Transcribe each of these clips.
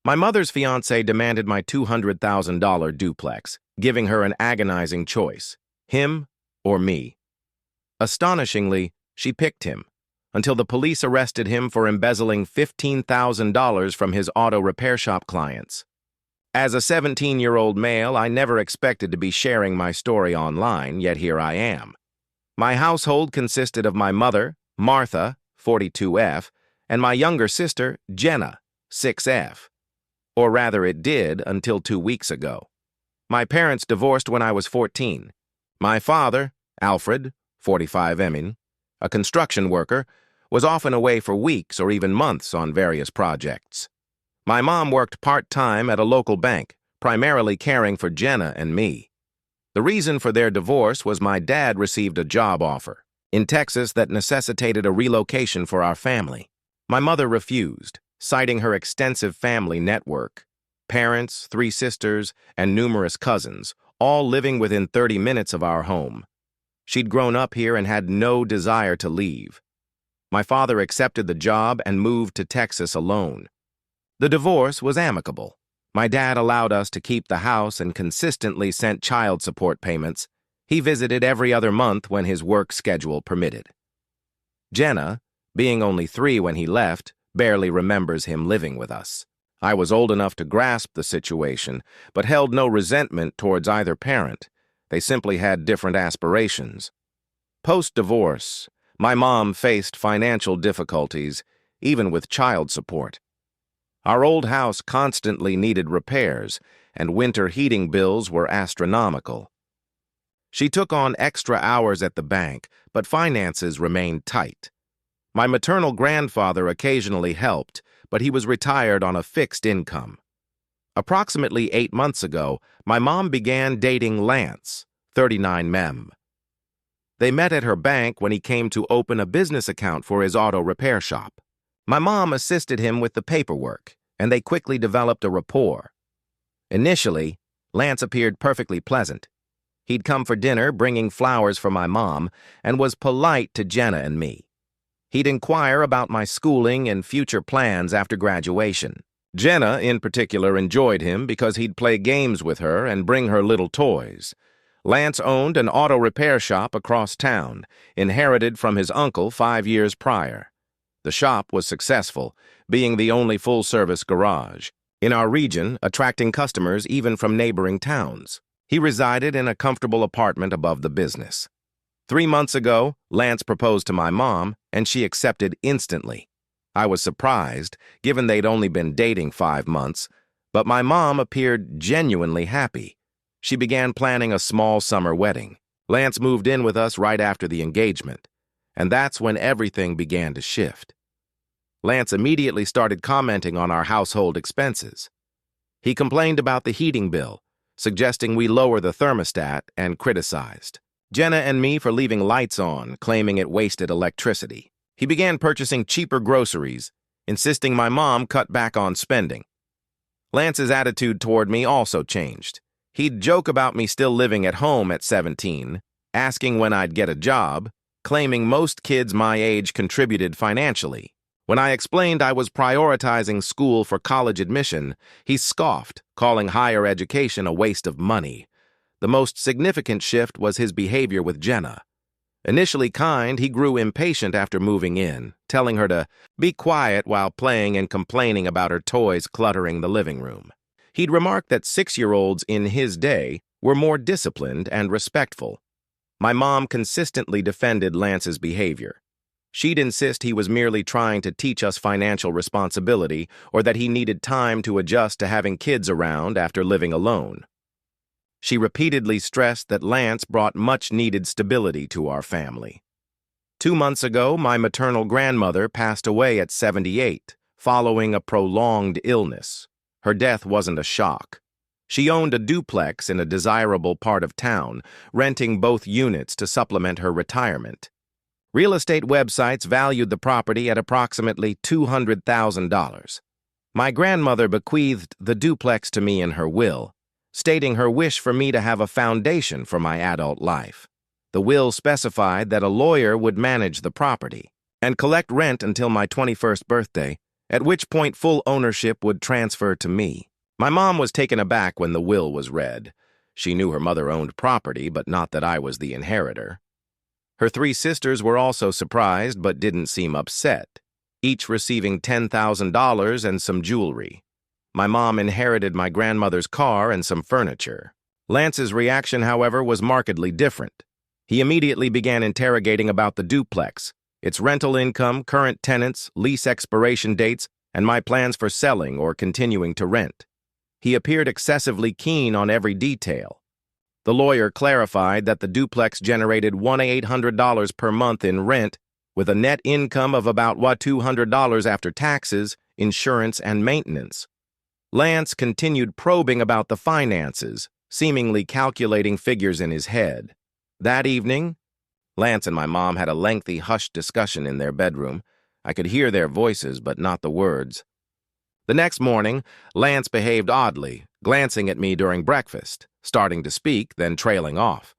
My mother's fiancé demanded my $200,000 duplex, giving her an agonizing choice, him or me. Astonishingly, she picked him, until the police arrested him for embezzling $15,000 from his auto repair shop clients. As a 17-year-old male, I never expected to be sharing my story online, yet here I am. My household consisted of my mother, Martha, 42F, and my younger sister, Jenna, 6F. Or rather, it did until 2 weeks ago. My parents divorced when I was 14. My father, Alfred, 45M, a construction worker, was often away for weeks or even months on various projects. My mom worked part-time at a local bank, primarily caring for Jenna and me. The reason for their divorce was my dad received a job offer in Texas that necessitated a relocation for our family. My mother refused, citing her extensive family network, parents, 3 sisters, and numerous cousins, all living within 30 minutes of our home. She'd grown up here and had no desire to leave. My father accepted the job and moved to Texas alone. The divorce was amicable. My dad allowed us to keep the house and consistently sent child support payments. He visited every other month when his work schedule permitted. Jenna, being only 3 when he left, barely remembers him living with us. I was old enough to grasp the situation, but held no resentment towards either parent. They simply had different aspirations. Post-divorce, my mom faced financial difficulties, even with child support. Our old house constantly needed repairs, and winter heating bills were astronomical. She took on extra hours at the bank, but finances remained tight. My maternal grandfather occasionally helped, but he was retired on a fixed income. Approximately 8 months ago, my mom began dating Lance, 39M. They met at her bank when he came to open a business account for his auto repair shop. My mom assisted him with the paperwork, and they quickly developed a rapport. Initially, Lance appeared perfectly pleasant. He'd come for dinner bringing flowers for my mom and was polite to Jenna and me. He'd inquire about my schooling and future plans after graduation. Jenna, in particular, enjoyed him because he'd play games with her and bring her little toys. Lance owned an auto repair shop across town, inherited from his uncle 5 years prior. The shop was successful, being the only full-service garage in our region, attracting customers even from neighboring towns. He resided in a comfortable apartment above the business. 3 months ago, Lance proposed to my mom, and she accepted instantly. I was surprised, given they'd only been dating 5 months, but my mom appeared genuinely happy. She began planning a small summer wedding. Lance moved in with us right after the engagement, and that's when everything began to shift. Lance immediately started commenting on our household expenses. He complained about the heating bill, suggesting we lower the thermostat, and criticized Jenna and me for leaving lights on, claiming it wasted electricity. He began purchasing cheaper groceries, insisting my mom cut back on spending. Lance's attitude toward me also changed. He'd joke about me still living at home at 17, asking when I'd get a job, claiming most kids my age contributed financially. When I explained I was prioritizing school for college admission, he scoffed, calling higher education a waste of money. The most significant shift was his behavior with Jenna. Initially kind, he grew impatient after moving in, telling her to be quiet while playing and complaining about her toys cluttering the living room. He'd remarked that 6-year-olds in his day were more disciplined and respectful. My mom consistently defended Lance's behavior. She'd insist he was merely trying to teach us financial responsibility or that he needed time to adjust to having kids around after living alone. She repeatedly stressed that Lance brought much-needed stability to our family. 2 months ago, my maternal grandmother passed away at 78, following a prolonged illness. Her death wasn't a shock. She owned a duplex in a desirable part of town, renting both units to supplement her retirement. Real estate websites valued the property at approximately $200,000. My grandmother bequeathed the duplex to me in her will, stating her wish for me to have a foundation for my adult life. The will specified that a lawyer would manage the property and collect rent until my 21st birthday, at which point full ownership would transfer to me. My mom was taken aback when the will was read. She knew her mother owned property, but not that I was the inheritor. Her three sisters were also surprised, but didn't seem upset, each receiving $10,000 and some jewelry. My mom inherited my grandmother's car and some furniture. Lance's reaction, however, was markedly different. He immediately began interrogating about the duplex, its rental income, current tenants, lease expiration dates, and my plans for selling or continuing to rent. He appeared excessively keen on every detail. The lawyer clarified that the duplex generated $1,800 per month in rent, with a net income of about $200 after taxes, insurance, and maintenance. Lance continued probing about the finances, seemingly calculating figures in his head. That evening, Lance and my mom had a lengthy, hushed discussion in their bedroom. I could hear their voices, but not the words. The next morning, Lance behaved oddly, glancing at me during breakfast, starting to speak, then trailing off.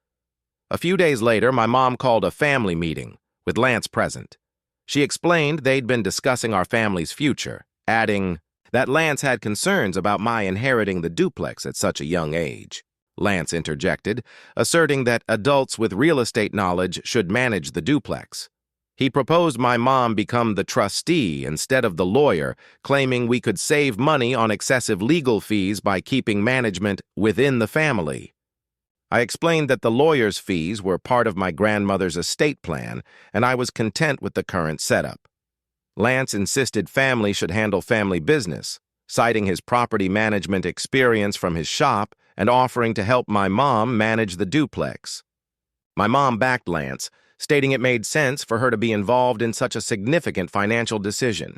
A few days later, my mom called a family meeting, with Lance present. She explained they'd been discussing our family's future, adding that Lance had concerns about my inheriting the duplex at such a young age. Lance interjected, asserting that adults with real estate knowledge should manage the duplex. He proposed my mom become the trustee instead of the lawyer, claiming we could save money on excessive legal fees by keeping management within the family. I explained that the lawyer's fees were part of my grandmother's estate plan, and I was content with the current setup. Lance insisted family should handle family business, citing his property management experience from his shop and offering to help my mom manage the duplex. My mom backed Lance, stating it made sense for her to be involved in such a significant financial decision.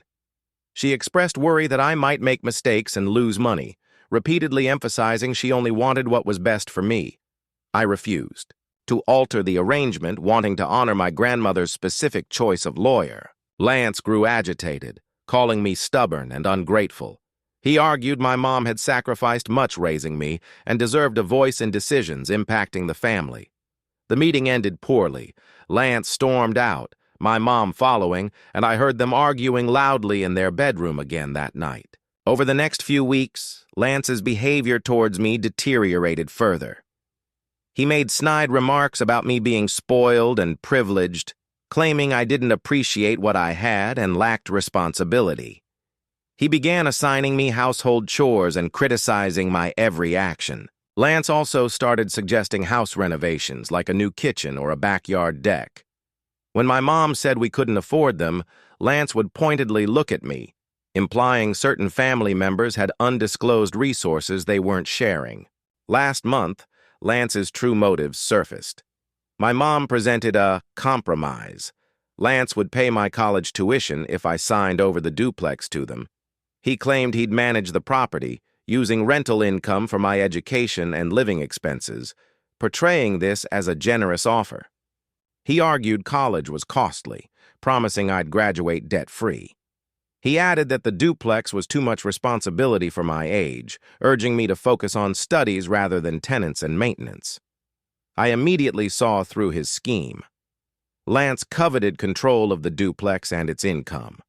She expressed worry that I might make mistakes and lose money, repeatedly emphasizing she only wanted what was best for me. I refused to alter the arrangement, wanting to honor my grandmother's specific choice of lawyer. Lance grew agitated, calling me stubborn and ungrateful. He argued my mom had sacrificed much raising me and deserved a voice in decisions impacting the family. The meeting ended poorly. Lance stormed out, my mom following, and I heard them arguing loudly in their bedroom again that night. Over the next few weeks, Lance's behavior towards me deteriorated further. He made snide remarks about me being spoiled and privileged, claiming I didn't appreciate what I had and lacked responsibility. He began assigning me household chores and criticizing my every action. Lance also started suggesting house renovations, like a new kitchen or a backyard deck. When my mom said we couldn't afford them, Lance would pointedly look at me, implying certain family members had undisclosed resources they weren't sharing. Last month, Lance's true motives surfaced. My mom presented a compromise. Lance would pay my college tuition if I signed over the duplex to them. He claimed he'd manage the property, using rental income for my education and living expenses, portraying this as a generous offer. He argued college was costly, promising I'd graduate debt-free. He added that the duplex was too much responsibility for my age, urging me to focus on studies rather than tenants and maintenance. I immediately saw through his scheme. Lance coveted control of the duplex and its income.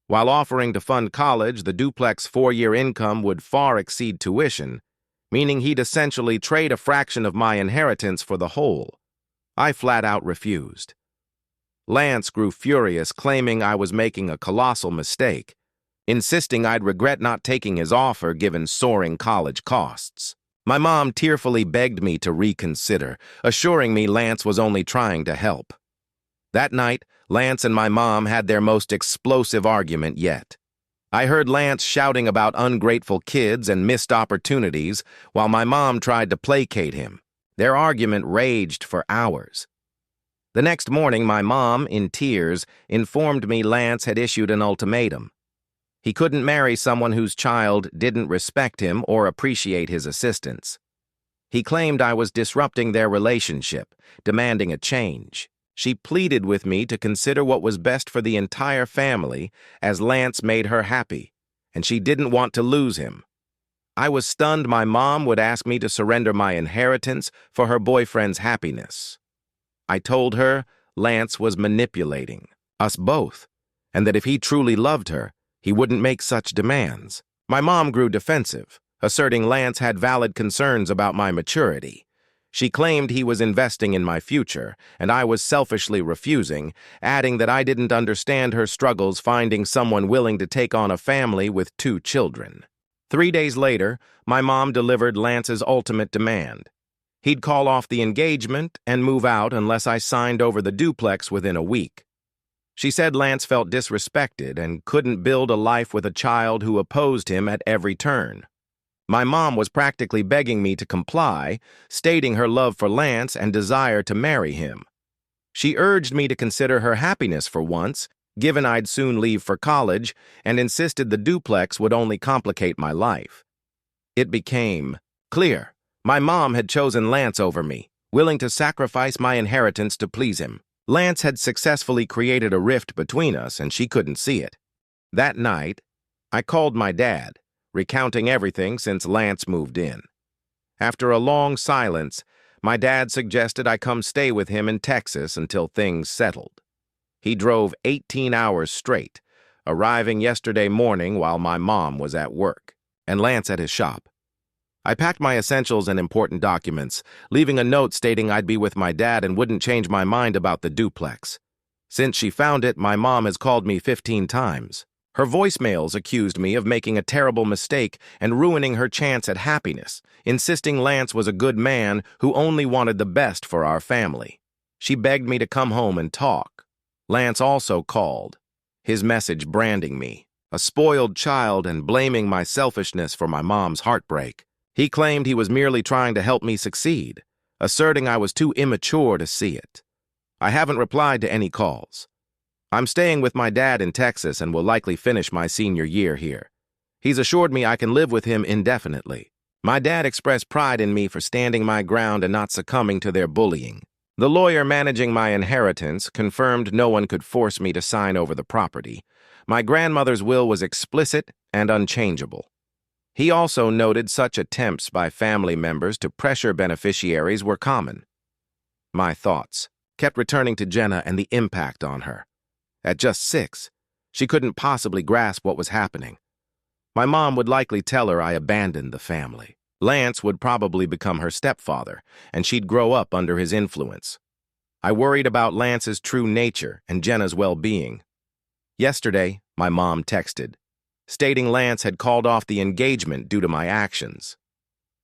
While offering to fund college, the duplex 4-year income would far exceed tuition, meaning he'd essentially trade a fraction of my inheritance for the whole. I flat out refused. Lance grew furious, claiming I was making a colossal mistake, insisting I'd regret not taking his offer given soaring college costs. My mom tearfully begged me to reconsider, assuring me Lance was only trying to help. That night, Lance and my mom had their most explosive argument yet. I heard Lance shouting about ungrateful kids and missed opportunities while my mom tried to placate him. Their argument raged for hours. The next morning, my mom, in tears, informed me Lance had issued an ultimatum. He couldn't marry someone whose child didn't respect him or appreciate his assistance. He claimed I was disrupting their relationship, demanding a change. She pleaded with me to consider what was best for the entire family, as Lance made her happy, and she didn't want to lose him. I was stunned my mom would ask me to surrender my inheritance for her boyfriend's happiness. I told her Lance was manipulating us both, and that if he truly loved her, He wouldn't make such demands. My mom grew defensive, asserting Lance had valid concerns about my maturity. She claimed he was investing in my future, and I was selfishly refusing, adding that I didn't understand her struggles finding someone willing to take on a family with 2 children. 3 days later, my mom delivered Lance's ultimate demand. He'd call off the engagement and move out unless I signed over the duplex within a week. She said Lance felt disrespected and couldn't build a life with a child who opposed him at every turn. My mom was practically begging me to comply, stating her love for Lance and desire to marry him. She urged me to consider her happiness for once, given I'd soon leave for college, and insisted the duplex would only complicate my life. It became clear my mom had chosen Lance over me, willing to sacrifice my inheritance to please him. Lance had successfully created a rift between us, and she couldn't see it. That night, I called my dad, recounting everything since Lance moved in. After a long silence, my dad suggested I come stay with him in Texas until things settled. He drove 18 hours straight, arriving yesterday morning while my mom was at work, and Lance at his shop. I packed my essentials and important documents, leaving a note stating I'd be with my dad and wouldn't change my mind about the duplex. Since she found it, my mom has called me 15 times. Her voicemails accused me of making a terrible mistake and ruining her chance at happiness, insisting Lance was a good man who only wanted the best for our family. She begged me to come home and talk. Lance also called, his message branding me a spoiled child and blaming my selfishness for my mom's heartbreak. He claimed he was merely trying to help me succeed, asserting I was too immature to see it. I haven't replied to any calls. I'm staying with my dad in Texas and will likely finish my senior year here. He's assured me I can live with him indefinitely. My dad expressed pride in me for standing my ground and not succumbing to their bullying. The lawyer managing my inheritance confirmed no one could force me to sign over the property. My grandmother's will was explicit and unchangeable. He also noted such attempts by family members to pressure beneficiaries were common. My thoughts kept returning to Jenna and the impact on her. At just 6, she couldn't possibly grasp what was happening. My mom would likely tell her I abandoned the family. Lance would probably become her stepfather, and she'd grow up under his influence. I worried about Lance's true nature and Jenna's well-being. Yesterday, my mom texted, stating Lance had called off the engagement due to my actions.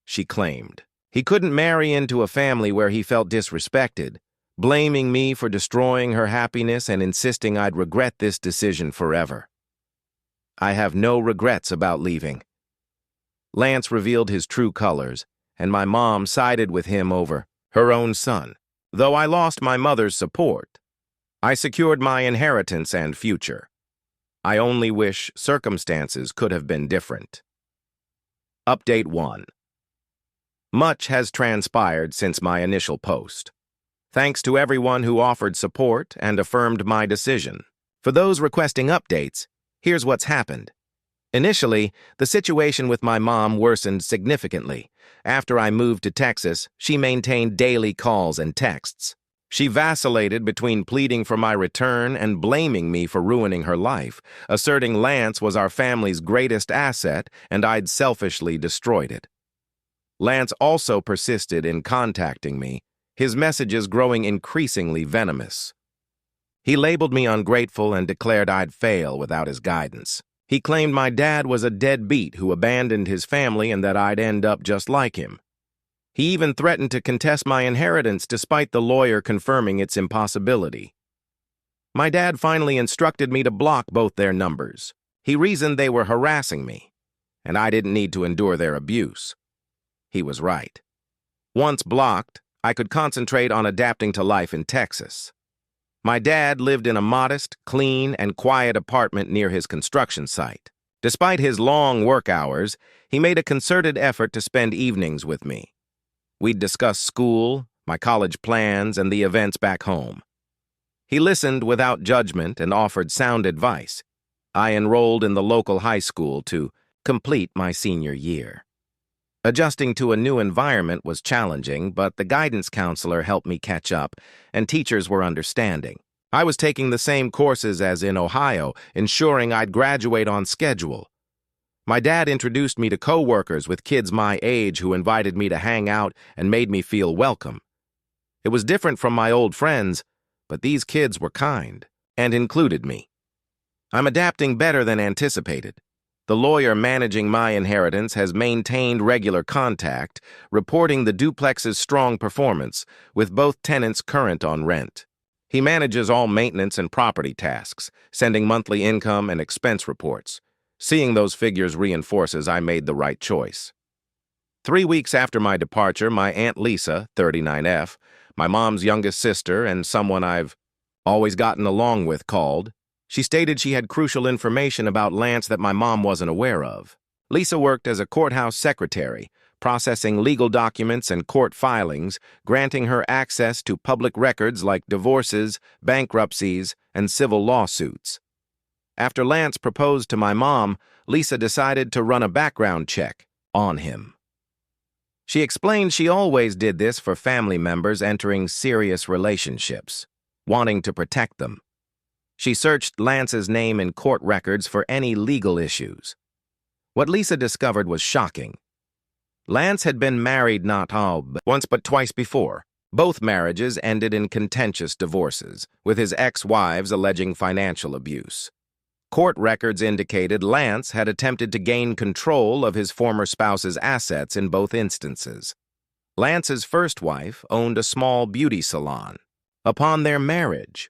She claimed he couldn't marry into a family where he felt disrespected, blaming me for destroying her happiness and insisting I'd regret this decision forever. I have no regrets about leaving. Lance revealed his true colors, and my mom sided with him over her own son. Though I lost my mother's support, I secured my inheritance and future. I only wish circumstances could have been different. Update 1. Much has transpired since my initial post. Thanks to everyone who offered support and affirmed my decision. For those requesting updates, here's what's happened. Initially, the situation with my mom worsened significantly. After I moved to Texas, she maintained daily calls and texts. She vacillated between pleading for my return and blaming me for ruining her life, asserting Lance was our family's greatest asset and I'd selfishly destroyed it. Lance also persisted in contacting me, his messages growing increasingly venomous. He labeled me ungrateful and declared I'd fail without his guidance. He claimed my dad was a deadbeat who abandoned his family and that I'd end up just like him. He even threatened to contest my inheritance despite the lawyer confirming its impossibility. My dad finally instructed me to block both their numbers. He reasoned they were harassing me, and I didn't need to endure their abuse. He was right. Once blocked, I could concentrate on adapting to life in Texas. My dad lived in a modest, clean, and quiet apartment near his construction site. Despite his long work hours, he made a concerted effort to spend evenings with me. We'd discuss school, my college plans, and the events back home. He listened without judgment and offered sound advice. I enrolled in the local high school to complete my senior year. Adjusting to a new environment was challenging, but the guidance counselor helped me catch up, and teachers were understanding. I was taking the same courses as in Ohio, ensuring I'd graduate on schedule. My dad introduced me to coworkers with kids my age who invited me to hang out and made me feel welcome. It was different from my old friends, but these kids were kind and included me. I'm adapting better than anticipated. The lawyer managing my inheritance has maintained regular contact, reporting the duplex's strong performance, with both tenants current on rent. He manages all maintenance and property tasks, sending monthly income and expense reports. Seeing those figures reinforces I made the right choice. 3 weeks after my departure, my Aunt Lisa, 39F, my mom's youngest sister and someone I've always gotten along with, called. She stated she had crucial information about Lance that my mom wasn't aware of. Lisa worked as a courthouse secretary, processing legal documents and court filings, granting her access to public records like divorces, bankruptcies, and civil lawsuits. After Lance proposed to my mom, Lisa decided to run a background check on him. She explained she always did this for family members entering serious relationships, wanting to protect them. She searched Lance's name in court records for any legal issues. What Lisa discovered was shocking. Lance had been married not once but twice before. Both marriages ended in contentious divorces, with his ex-wives alleging financial abuse. Court records indicated Lance had attempted to gain control of his former spouse's assets in both instances. Lance's first wife owned a small beauty salon. Upon their marriage,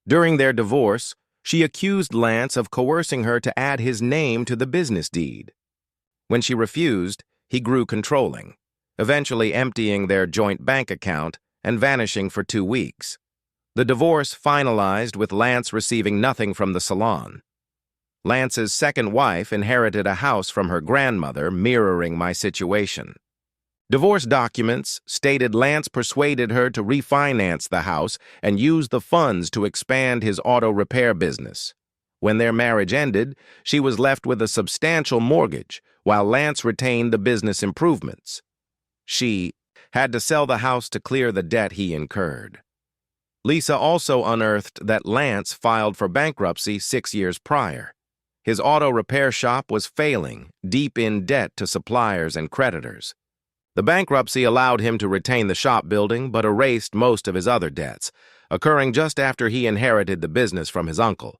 during their divorce, she accused Lance of coercing her to add his name to the business deed. When she refused, he grew controlling, eventually emptying their joint bank account and vanishing for 2 weeks. The divorce finalized with Lance receiving nothing from the salon. Lance's second wife inherited a house from her grandmother, mirroring my situation. Divorce documents stated Lance persuaded her to refinance the house and use the funds to expand his auto repair business. When their marriage ended, she was left with a substantial mortgage, while Lance retained the business improvements. She had to sell the house to clear the debt he incurred. Lisa also unearthed that Lance filed for bankruptcy 6 years prior. His auto repair shop was failing, deep in debt to suppliers and creditors. The bankruptcy allowed him to retain the shop building but erased most of his other debts, occurring just after he inherited the business from his uncle.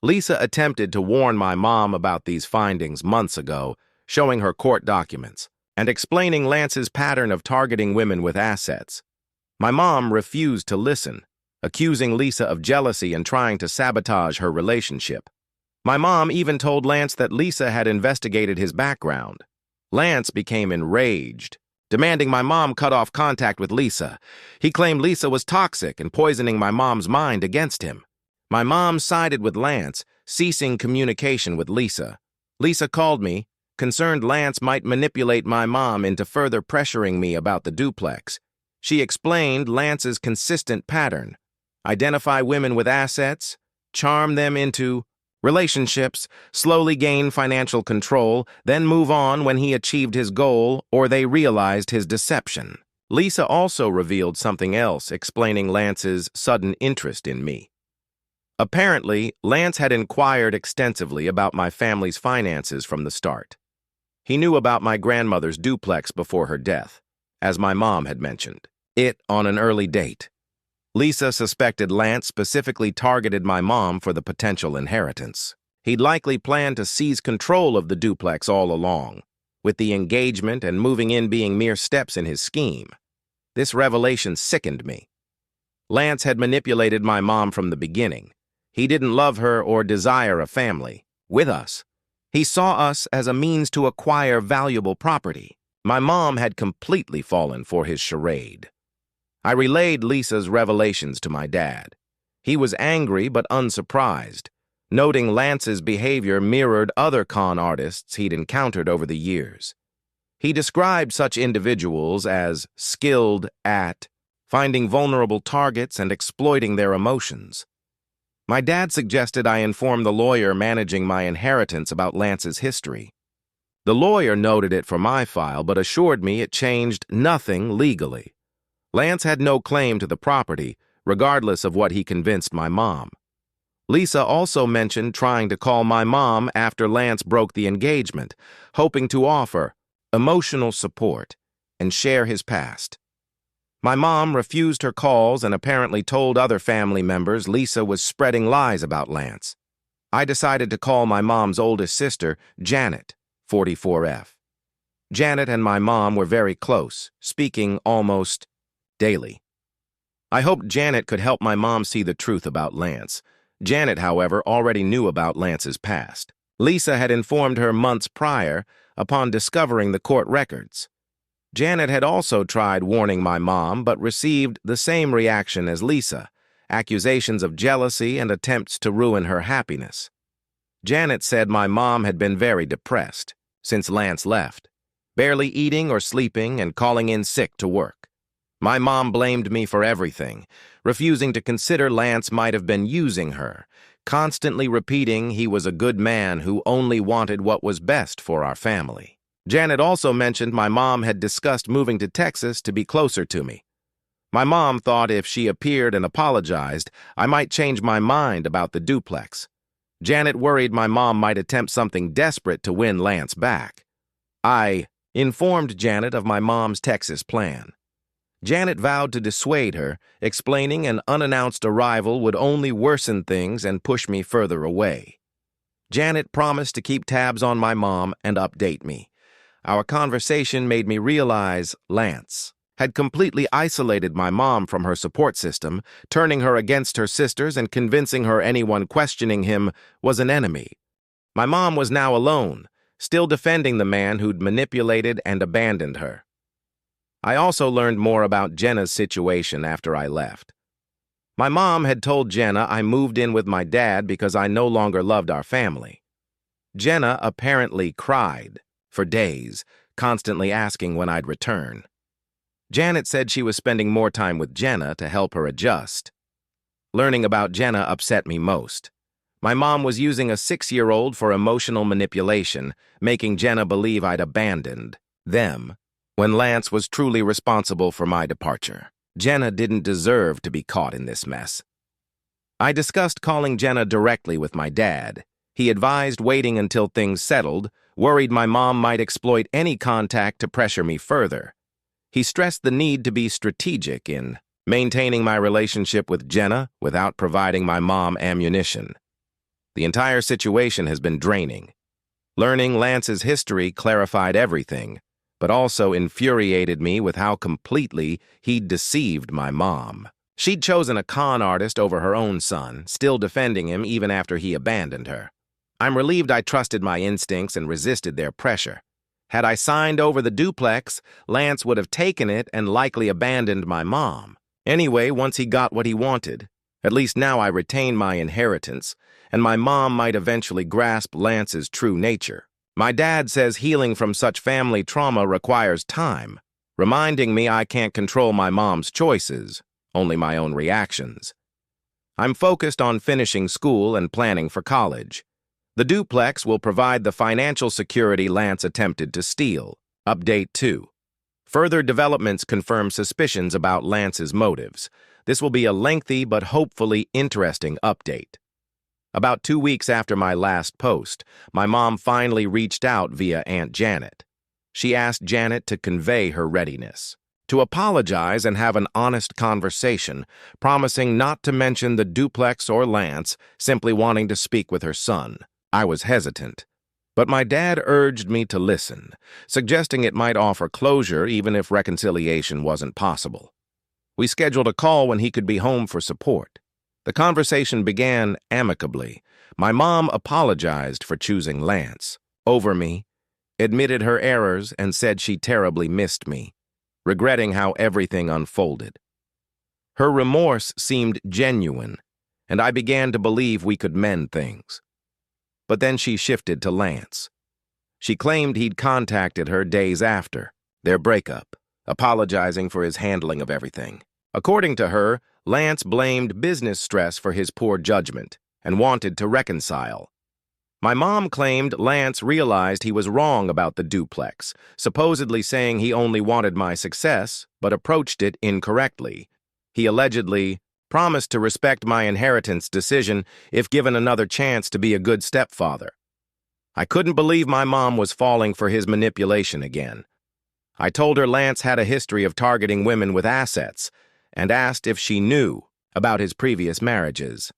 Lisa attempted to warn my mom about these findings months ago, showing her court documents, and explaining Lance's pattern of targeting women with assets. My mom refused to listen, accusing Lisa of jealousy and trying to sabotage her relationship. My mom even told Lance that Lisa had investigated his background. Lance became enraged, demanding my mom cut off contact with Lisa. He claimed Lisa was toxic and poisoning my mom's mind against him. My mom sided with Lance, ceasing communication with Lisa. Lisa called me, concerned Lance might manipulate my mom into further pressuring me about the duplex. She explained Lance's consistent pattern: identify women with assets, charm them into relationships, slowly gain financial control, then move on when he achieved his goal or they realized his deception. Lisa also revealed something else, explaining Lance's sudden interest in me. Apparently, Lance had inquired extensively about my family's finances from the start. He knew about my grandmother's duplex before her death, as my mom had mentioned it on an early date. Lisa suspected Lance specifically targeted my mom for the potential inheritance. He'd likely planned to seize control of the duplex all along, with the engagement and moving in being mere steps in his scheme. This revelation sickened me. Lance had manipulated my mom from the beginning. He didn't love her or desire a family with us. He saw us as a means to acquire valuable property. My mom had completely fallen for his charade. I relayed Lisa's revelations to my dad. He was angry but unsurprised, noting Lance's behavior mirrored other con artists he'd encountered over the years. He described such individuals as skilled at finding vulnerable targets and exploiting their emotions. My dad suggested I inform the lawyer managing my inheritance about Lance's history. The lawyer noted it for my file but assured me it changed nothing legally. Lance had no claim to the property, regardless of what he convinced my mom. Lisa also mentioned trying to call my mom after Lance broke the engagement, hoping to offer emotional support and share his past. My mom refused her calls and apparently told other family members Lisa was spreading lies about Lance. I decided to call my mom's oldest sister, Janet, 44F. Janet and my mom were very close, speaking almost daily. I hoped Janet could help my mom see the truth about Lance. Janet, however, already knew about Lance's past. Lisa had informed her months prior upon discovering the court records. Janet had also tried warning my mom, but received the same reaction as Lisa, accusations of jealousy and attempts to ruin her happiness. Janet said my mom had been very depressed since Lance left, barely eating or sleeping and calling in sick to work. My mom blamed me for everything, refusing to consider Lance might have been using her, constantly repeating he was a good man who only wanted what was best for our family. Janet also mentioned my mom had discussed moving to Texas to be closer to me. My mom thought if she appeared and apologized, I might change my mind about the duplex. Janet worried my mom might attempt something desperate to win Lance back. I informed Janet of my mom's Texas plan. Janet vowed to dissuade her, explaining an unannounced arrival would only worsen things and push me further away. Janet promised to keep tabs on my mom and update me. Our conversation made me realize Lance had completely isolated my mom from her support system, turning her against her sisters and convincing her anyone questioning him was an enemy. My mom was now alone, still defending the man who'd manipulated and abandoned her. I also learned more about Jenna's situation after I left. My mom had told Jenna I moved in with my dad because I no longer loved our family. Jenna apparently cried for days, constantly asking when I'd return. Janet said she was spending more time with Jenna to help her adjust. Learning about Jenna upset me most. My mom was using a 6-year-old for emotional manipulation, making Jenna believe I'd abandoned them when Lance was truly responsible for my departure. Jenna didn't deserve to be caught in this mess. I discussed calling Jenna directly with my dad. He advised waiting until things settled, worried my mom might exploit any contact to pressure me further. He stressed the need to be strategic in maintaining my relationship with Jenna without providing my mom ammunition. The entire situation has been draining. Learning Lance's history clarified everything, but also infuriated me with how completely he'd deceived my mom. She'd chosen a con artist over her own son, still defending him even after he abandoned her. I'm relieved I trusted my instincts and resisted their pressure. Had I signed over the duplex, Lance would have taken it and likely abandoned my mom. Anyway, once he got what he wanted, at least now I retain my inheritance, and my mom might eventually grasp Lance's true nature. My dad says healing from such family trauma requires time, reminding me I can't control my mom's choices, only my own reactions. I'm focused on finishing school and planning for college. The duplex will provide the financial security Lance attempted to steal. Update 2. Further developments confirm suspicions about Lance's motives. This will be a lengthy but hopefully interesting update. About 2 weeks after my last post, my mom finally reached out via Aunt Janet. She asked Janet to convey her readiness, to apologize and have an honest conversation, promising not to mention the duplex or Lance, simply wanting to speak with her son. I was hesitant, but my dad urged me to listen, suggesting it might offer closure even if reconciliation wasn't possible. We scheduled a call when he could be home for support. The conversation began amicably. My mom apologized for choosing Lance over me, admitted her errors, and said she terribly missed me, regretting how everything unfolded. Her remorse seemed genuine, and I began to believe we could mend things. But then she shifted to Lance. She claimed he'd contacted her days after their breakup, apologizing for his handling of everything. According to her, Lance blamed business stress for his poor judgment and wanted to reconcile. My mom claimed Lance realized he was wrong about the duplex, supposedly saying he only wanted my success, but approached it incorrectly. He allegedly promised to respect my inheritance decision if given another chance to be a good stepfather. I couldn't believe my mom was falling for his manipulation again. I told her Lance had a history of targeting women with assets and asked if she knew about his previous marriages.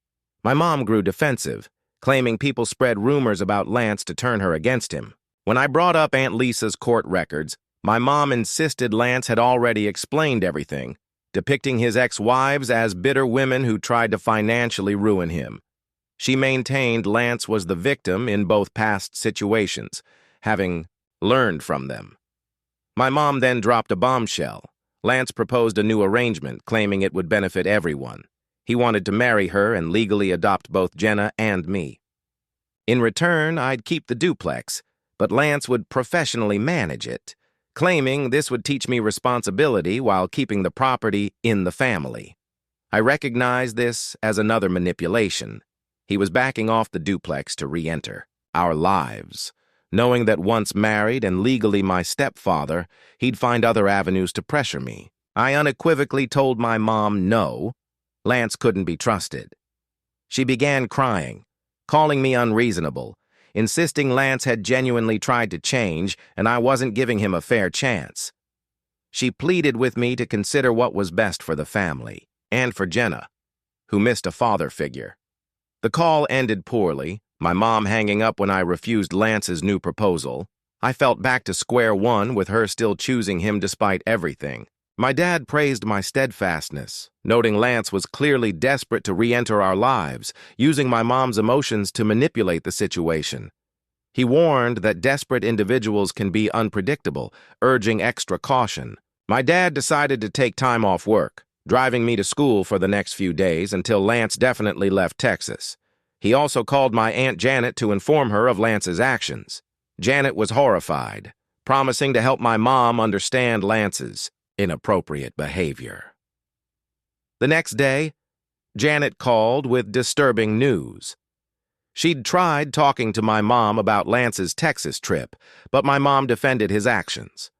My mom grew defensive, claiming people spread rumors about Lance to turn her against him. When I brought up Aunt Lisa's court records, my mom insisted Lance had already explained everything, depicting his ex-wives as bitter women who tried to financially ruin him. She maintained Lance was the victim in both past situations, having learned from them. My mom then dropped a bombshell. Lance proposed a new arrangement, claiming it would benefit everyone. He wanted to marry her and legally adopt both Jenna and me. In return, I'd keep the duplex, but Lance would professionally manage it, claiming this would teach me responsibility while keeping the property in the family. I recognized this as another manipulation. He was backing off the duplex to re-enter our lives, knowing that once married and legally my stepfather, he'd find other avenues to pressure me. I unequivocally told my mom no, Lance couldn't be trusted. She began crying, calling me unreasonable, insisting Lance had genuinely tried to change and I wasn't giving him a fair chance. She pleaded with me to consider what was best for the family and for Jenna, who missed a father figure. The call ended poorly, my mom hanging up when I refused Lance's new proposal. I felt back to square one with her still choosing him despite everything. My dad praised my steadfastness, noting Lance was clearly desperate to re-enter our lives, using my mom's emotions to manipulate the situation. He warned that desperate individuals can be unpredictable, urging extra caution. My dad decided to take time off work, driving me to school for the next few days until Lance definitely left Texas. He also called my Aunt Janet to inform her of Lance's actions. Janet was horrified, promising to help my mom understand Lance's inappropriate behavior. The next day, Janet called with disturbing news. She'd tried talking to my mom about Lance's Texas trip, but my mom defended his actions.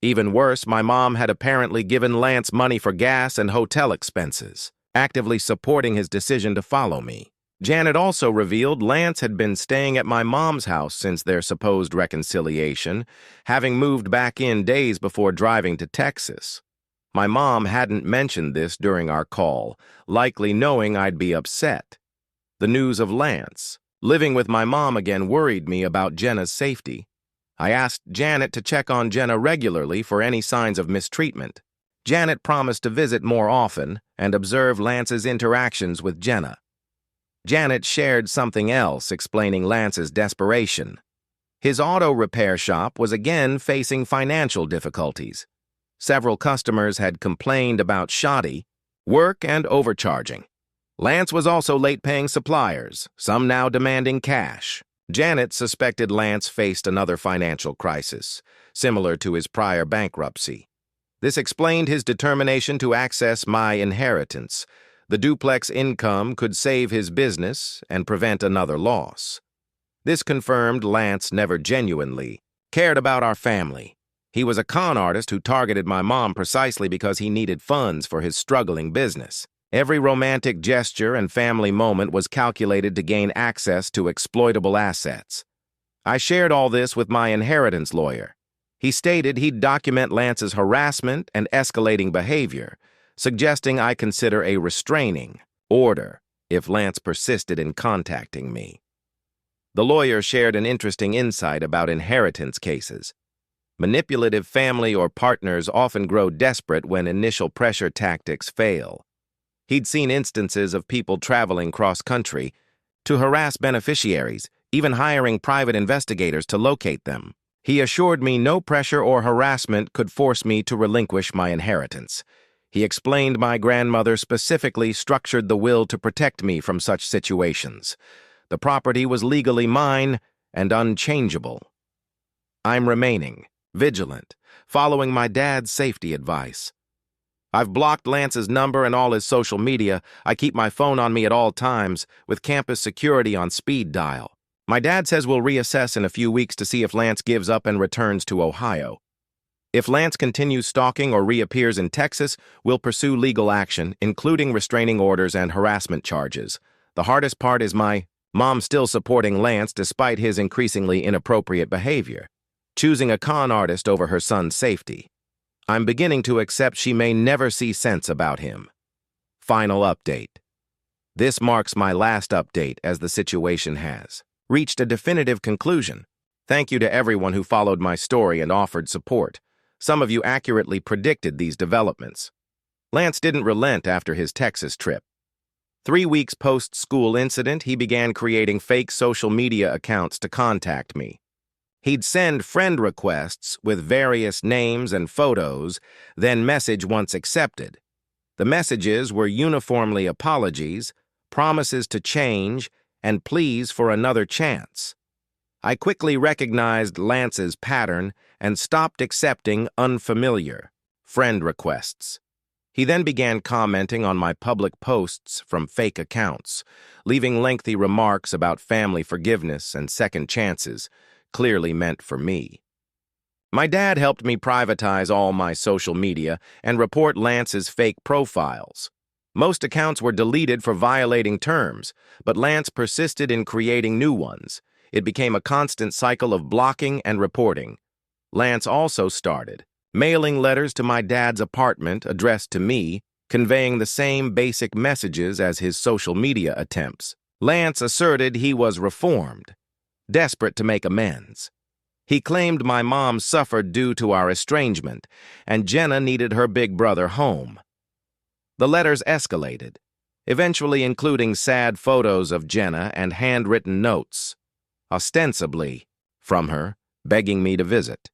Even worse, my mom had apparently given Lance money for gas and hotel expenses, actively supporting his decision to follow me. Janet also revealed Lance had been staying at my mom's house since their supposed reconciliation, having moved back in days before driving to Texas. My mom hadn't mentioned this during our call, likely knowing I'd be upset. The news of Lance living with my mom again worried me about Jenna's safety. I asked Janet to check on Jenna regularly for any signs of mistreatment. Janet promised to visit more often and observe Lance's interactions with Jenna. Janet shared something else, explaining Lance's desperation. His auto repair shop was again facing financial difficulties. Several customers had complained about shoddy work and overcharging. Lance was also late paying suppliers, some now demanding cash. Janet suspected Lance faced another financial crisis, similar to his prior bankruptcy. This explained his determination to access my inheritance. The duplex income could save his business and prevent another loss. This confirmed Lance never genuinely cared about our family. He was a con artist who targeted my mom precisely because he needed funds for his struggling business. Every romantic gesture and family moment was calculated to gain access to exploitable assets. I shared all this with my inheritance lawyer. He stated he'd document Lance's harassment and escalating behavior, suggesting I consider a restraining order if Lance persisted in contacting me. The lawyer shared an interesting insight about inheritance cases. Manipulative family or partners often grow desperate when initial pressure tactics fail. He'd seen instances of people traveling cross-country to harass beneficiaries, even hiring private investigators to locate them. He assured me no pressure or harassment could force me to relinquish my inheritance. He explained my grandmother specifically structured the will to protect me from such situations. The property was legally mine and unchangeable. I'm remaining vigilant, following my dad's safety advice. I've blocked Lance's number and all his social media. I keep my phone on me at all times, with campus security on speed dial. My dad says we'll reassess in a few weeks to see if Lance gives up and returns to Ohio. If Lance continues stalking or reappears in Texas, we'll pursue legal action, including restraining orders and harassment charges. The hardest part is my mom still supporting Lance despite his increasingly inappropriate behavior, choosing a con artist over her son's safety. I'm beginning to accept she may never see sense about him. Final update. This marks my last update as the situation has reached a definitive conclusion. Thank you to everyone who followed my story and offered support. Some of you accurately predicted these developments. Lance didn't relent after his Texas trip. 3 weeks post-school incident, he began creating fake social media accounts to contact me. He'd send friend requests with various names and photos, then message once accepted. The messages were uniformly apologies, promises to change, and pleas for another chance. I quickly recognized Lance's pattern and stopped accepting unfamiliar friend requests. He then began commenting on my public posts from fake accounts, leaving lengthy remarks about family forgiveness and second chances, clearly meant for me. My dad helped me privatize all my social media and report Lance's fake profiles. Most accounts were deleted for violating terms, but Lance persisted in creating new ones. It became a constant cycle of blocking and reporting. Lance also started mailing letters to my dad's apartment addressed to me, conveying the same basic messages as his social media attempts. Lance asserted he was reformed, desperate to make amends. He claimed my mom suffered due to our estrangement, and Jenna needed her big brother home. The letters escalated, eventually including sad photos of Jenna and handwritten notes, ostensibly from her, begging me to visit.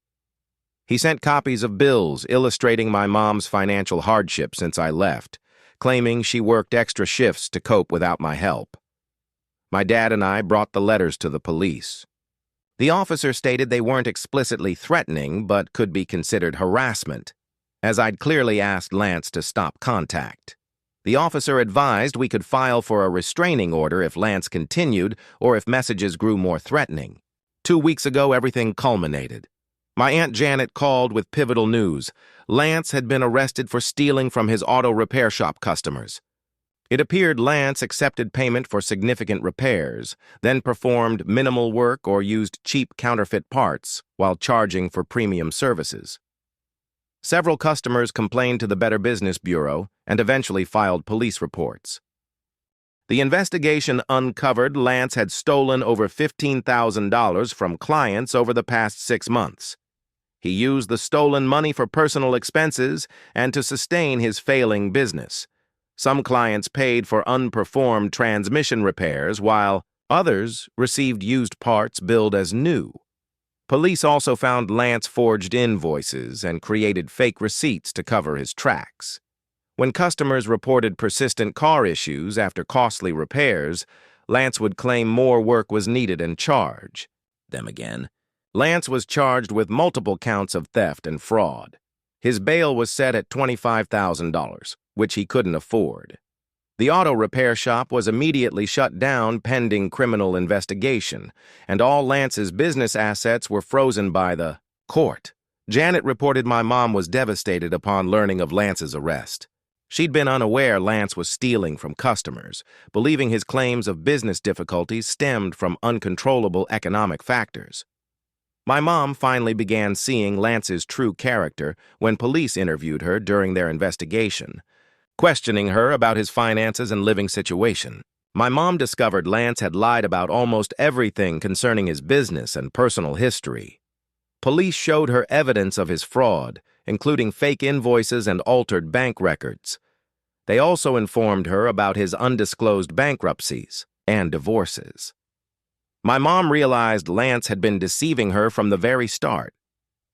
He sent copies of bills illustrating my mom's financial hardship since I left, claiming she worked extra shifts to cope without my help. My dad and I brought the letters to the police. The officer stated they weren't explicitly threatening, but could be considered harassment, as I'd clearly asked Lance to stop contact. The officer advised we could file for a restraining order if Lance continued or if messages grew more threatening. 2 weeks ago, everything culminated. My Aunt Janet called with pivotal news. Lance had been arrested for stealing from his auto repair shop customers. It appeared Lance accepted payment for significant repairs, then performed minimal work or used cheap counterfeit parts while charging for premium services. Several customers complained to the Better Business Bureau and eventually filed police reports. The investigation uncovered Lance had stolen over $15,000 from clients over the past 6 months. He used the stolen money for personal expenses and to sustain his failing business. Some clients paid for unperformed transmission repairs, while others received used parts billed as new. Police also found Lance forged invoices and created fake receipts to cover his tracks. When customers reported persistent car issues after costly repairs, Lance would claim more work was needed and charge them again. Lance was charged with multiple counts of theft and fraud. His bail was set at $25,000, which he couldn't afford. The auto repair shop was immediately shut down pending criminal investigation, and all Lance's business assets were frozen by the court. Janet reported my mom was devastated upon learning of Lance's arrest. She'd been unaware Lance was stealing from customers, believing his claims of business difficulties stemmed from uncontrollable economic factors. My mom finally began seeing Lance's true character when police interviewed her during their investigation, questioning her about his finances and living situation. My mom discovered Lance had lied about almost everything concerning his business and personal history. Police showed her evidence of his fraud, including fake invoices and altered bank records. They also informed her about his undisclosed bankruptcies and divorces. My mom realized Lance had been deceiving her from the very start.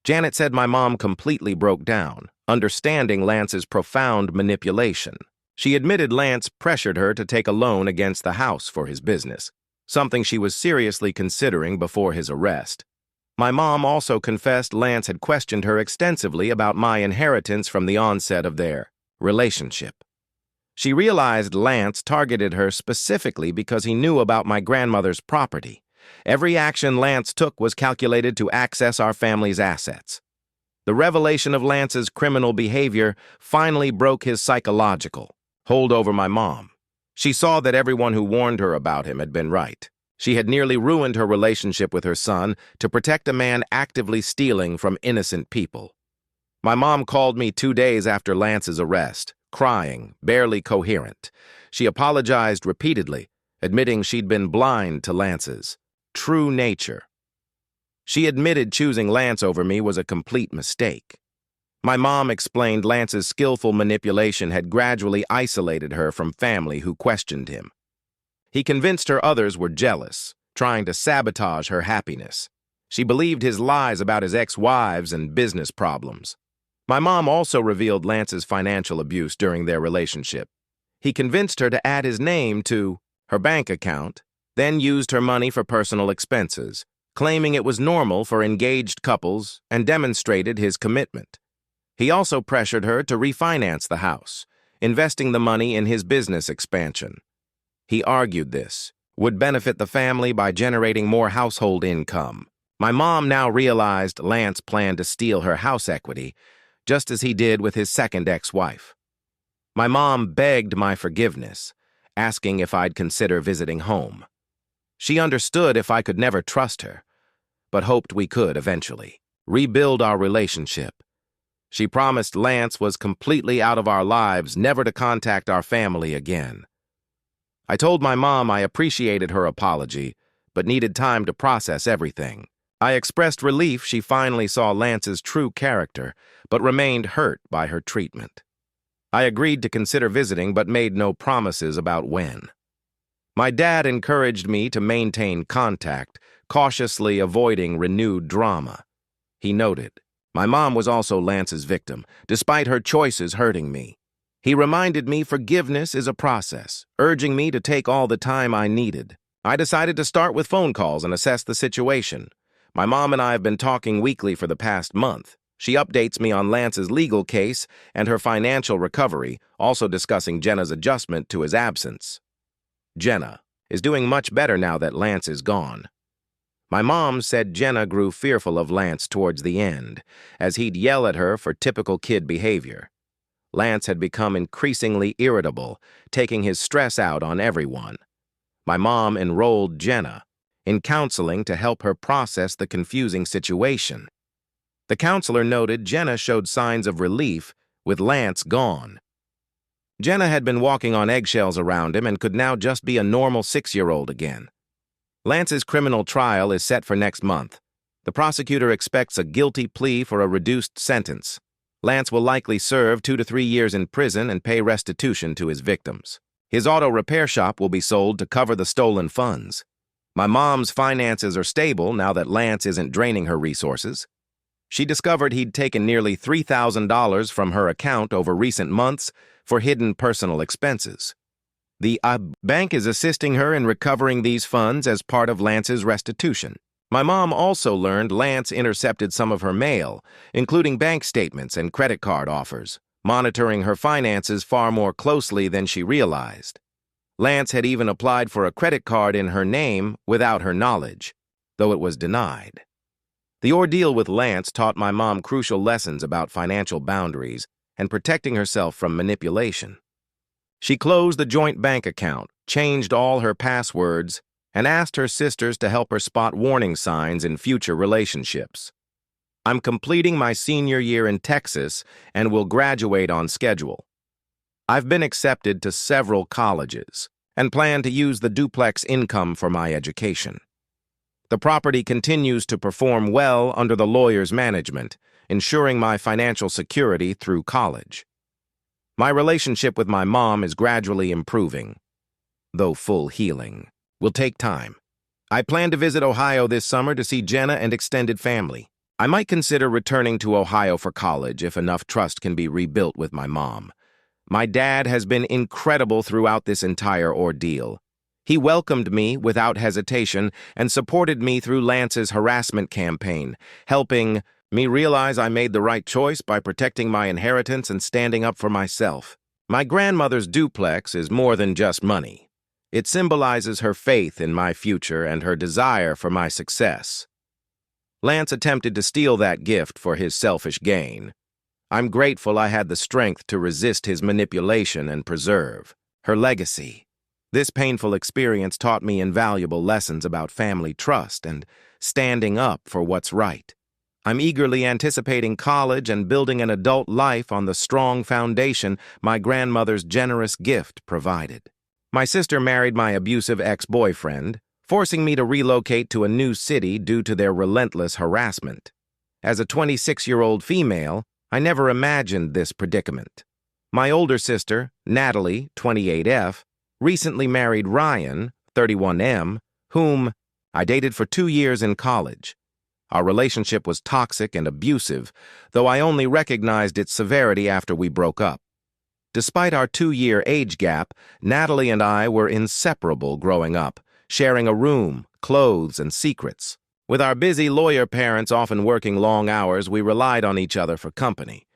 Janet said my mom completely broke down, understanding Lance's profound manipulation. She admitted Lance pressured her to take a loan against the house for his business, something she was seriously considering before his arrest. My mom also confessed Lance had questioned her extensively about my inheritance from the onset of their relationship. She realized Lance targeted her specifically because he knew about my grandmother's property. Every action Lance took was calculated to access our family's assets. The revelation of Lance's criminal behavior finally broke his psychological hold over my mom. She saw that everyone who warned her about him had been right. She had nearly ruined her relationship with her son to protect a man actively stealing from innocent people. My mom called me 2 days after Lance's arrest, crying, barely coherent. She apologized repeatedly, admitting she'd been blind to Lance's true nature. She admitted choosing Lance over me was a complete mistake. My mom explained Lance's skillful manipulation had gradually isolated her from family who questioned him. He convinced her others were jealous, trying to sabotage her happiness. She believed his lies about his ex-wives and business problems. My mom also revealed Lance's financial abuse during their relationship. He convinced her to add his name to her bank account, then used her money for personal expenses, claiming it was normal for engaged couples and demonstrated his commitment. He also pressured her to refinance the house, investing the money in his business expansion. He argued this would benefit the family by generating more household income. My mom now realized Lance planned to steal her house equity, just as he did with his second ex-wife. My mom begged my forgiveness, asking if I'd consider visiting home. She understood if I could never trust her, but hoped we could eventually rebuild our relationship. She promised Lance was completely out of our lives, never to contact our family again. I told my mom I appreciated her apology, but needed time to process everything. I expressed relief she finally saw Lance's true character, but remained hurt by her treatment. I agreed to consider visiting, but made no promises about when. My dad encouraged me to maintain contact, cautiously avoiding renewed drama. He noted, my mom was also Lance's victim, despite her choices hurting me. He reminded me forgiveness is a process, urging me to take all the time I needed. I decided to start with phone calls and assess the situation. My mom and I have been talking weekly for the past month. She updates me on Lance's legal case and her financial recovery, also discussing Jenna's adjustment to his absence. Jenna is doing much better now that Lance is gone. My mom said Jenna grew fearful of Lance towards the end, as he'd yell at her for typical kid behavior. Lance had become increasingly irritable, taking his stress out on everyone. My mom enrolled Jenna in counseling to help her process the confusing situation. The counselor noted Jenna showed signs of relief with Lance gone. Jenna had been walking on eggshells around him and could now just be a normal 6-year-old again. Lance's criminal trial is set for next month. The prosecutor expects a guilty plea for a reduced sentence. Lance will likely serve 2 to 3 years in prison and pay restitution to his victims. His auto repair shop will be sold to cover the stolen funds. My mom's finances are stable now that Lance isn't draining her resources. She discovered he'd taken nearly $3,000 from her account over recent months for hidden personal expenses. The bank is assisting her in recovering these funds as part of Lance's restitution. My mom also learned Lance intercepted some of her mail, including bank statements and credit card offers, monitoring her finances far more closely than she realized. Lance had even applied for a credit card in her name without her knowledge, though it was denied. The ordeal with Lance taught my mom crucial lessons about financial boundaries and protecting herself from manipulation. She closed the joint bank account, changed all her passwords, and asked her sisters to help her spot warning signs in future relationships. I'm completing my senior year in Texas and will graduate on schedule. I've been accepted to several colleges and plan to use the duplex income for my education. The property continues to perform well under the lawyer's management, ensuring my financial security through college. My relationship with my mom is gradually improving, though full healing will take time. I plan to visit Ohio this summer to see Jenna and extended family. I might consider returning to Ohio for college if enough trust can be rebuilt with my mom. My dad has been incredible throughout this entire ordeal. He welcomed me without hesitation and supported me through Lance's harassment campaign, helping me realize I made the right choice by protecting my inheritance and standing up for myself. My grandmother's duplex is more than just money. It symbolizes her faith in my future and her desire for my success. Lance attempted to steal that gift for his selfish gain. I'm grateful I had the strength to resist his manipulation and preserve her legacy. This painful experience taught me invaluable lessons about family trust and standing up for what's right. I'm eagerly anticipating college and building an adult life on the strong foundation my grandmother's generous gift provided. My sister married my abusive ex-boyfriend, forcing me to relocate to a new city due to their relentless harassment. As a 26-year-old female, I never imagined this predicament. My older sister, Natalie, 28F, recently married Ryan, 31M, whom I dated for 2 years in college. Our relationship was toxic and abusive, though I only recognized its severity after we broke up. Despite our 2-year age gap, Natalie and I were inseparable growing up, sharing a room, clothes, and secrets. With our busy lawyer parents often working long hours, we relied on each other for company.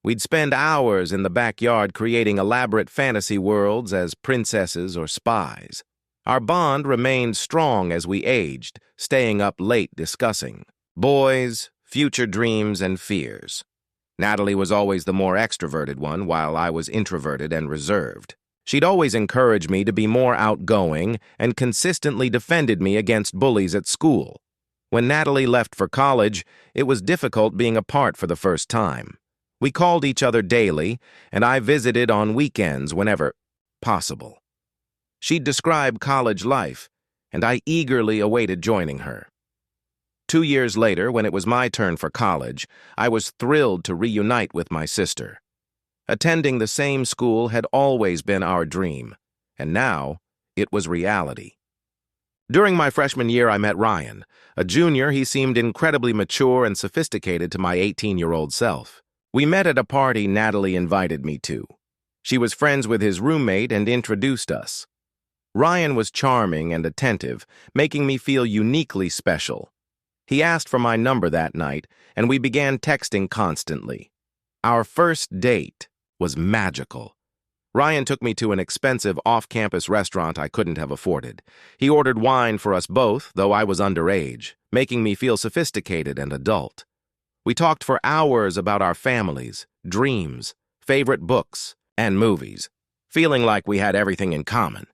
We'd spend hours in the backyard creating elaborate fantasy worlds as princesses or spies. Our bond remained strong as we aged, staying up late discussing boys, future dreams, and fears. Natalie was always the more extroverted one, while I was introverted and reserved. She'd always encouraged me to be more outgoing and consistently defended me against bullies at school. When Natalie left for college, it was difficult being apart for the first time. We called each other daily, and I visited on weekends whenever possible. She'd describe college life, and I eagerly awaited joining her. 2 years later, when it was my turn for college, I was thrilled to reunite with my sister. Attending the same school had always been our dream, and now it was reality. During my freshman year, I met Ryan. A junior, he seemed incredibly mature and sophisticated to my 18-year-old self. We met at a party Natalie invited me to. She was friends with his roommate and introduced us. Ryan was charming and attentive, making me feel uniquely special. He asked for my number that night, and we began texting constantly. Our first date was magical. Ryan took me to an expensive off-campus restaurant I couldn't have afforded. He ordered wine for us both, though I was underage, making me feel sophisticated and adult. We talked for hours about our families, dreams, favorite books, and movies, feeling like we had everything in common.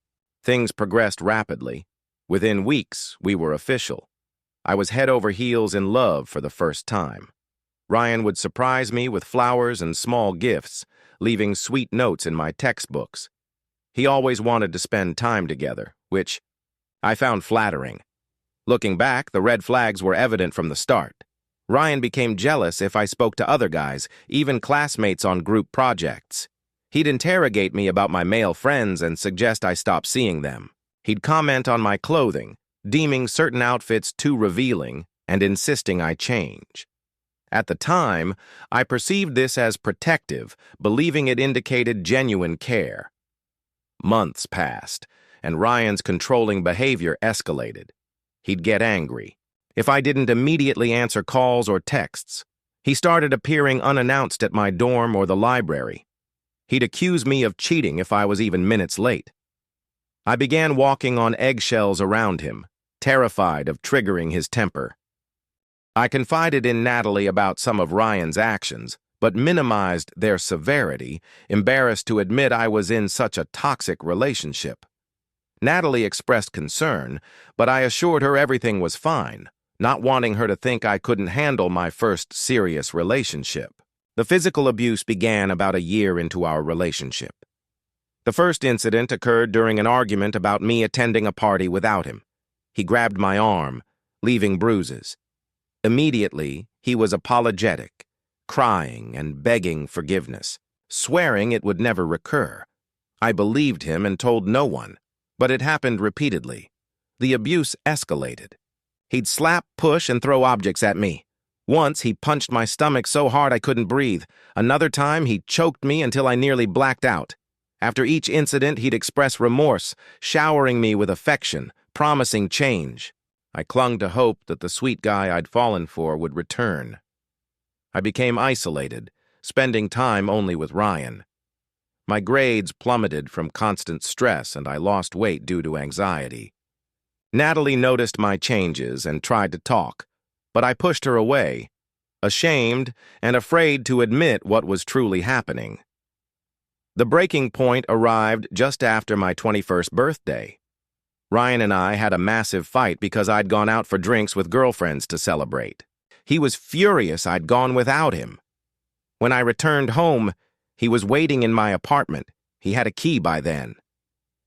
Things progressed rapidly. Within weeks, we were official. I was head over heels in love for the first time. Ryan would surprise me with flowers and small gifts, leaving sweet notes in my textbooks. He always wanted to spend time together, which I found flattering. Looking back, the red flags were evident from the start. Ryan became jealous if I spoke to other guys, even classmates on group projects. He'd interrogate me about my male friends and suggest I stop seeing them. He'd comment on my clothing, deeming certain outfits too revealing and insisting I change. At the time, I perceived this as protective, believing it indicated genuine care. Months passed, and Ryan's controlling behavior escalated. He'd get angry if I didn't immediately answer calls or texts. He started appearing unannounced at my dorm or the library. He'd accuse me of cheating if I was even minutes late. I began walking on eggshells around him, terrified of triggering his temper. I confided in Natalie about some of Ryan's actions, but minimized their severity, embarrassed to admit I was in such a toxic relationship. Natalie expressed concern, but I assured her everything was fine, not wanting her to think I couldn't handle my first serious relationship. The physical abuse began about a year into our relationship. The first incident occurred during an argument about me attending a party without him. He grabbed my arm, leaving bruises. Immediately, he was apologetic, crying and begging forgiveness, swearing it would never recur. I believed him and told no one, but it happened repeatedly. The abuse escalated. He'd slap, push, and throw objects at me. Once, he punched my stomach so hard I couldn't breathe. Another time, he choked me until I nearly blacked out. After each incident, he'd express remorse, showering me with affection, promising change. I clung to hope that the sweet guy I'd fallen for would return. I became isolated, spending time only with Ryan. My grades plummeted from constant stress, and I lost weight due to anxiety. Natalie noticed my changes and tried to talk, but I pushed her away, ashamed and afraid to admit what was truly happening. The breaking point arrived just after my 21st birthday. Ryan and I had a massive fight because I'd gone out for drinks with girlfriends to celebrate. He was furious I'd gone without him. When I returned home, he was waiting in my apartment. He had a key by then.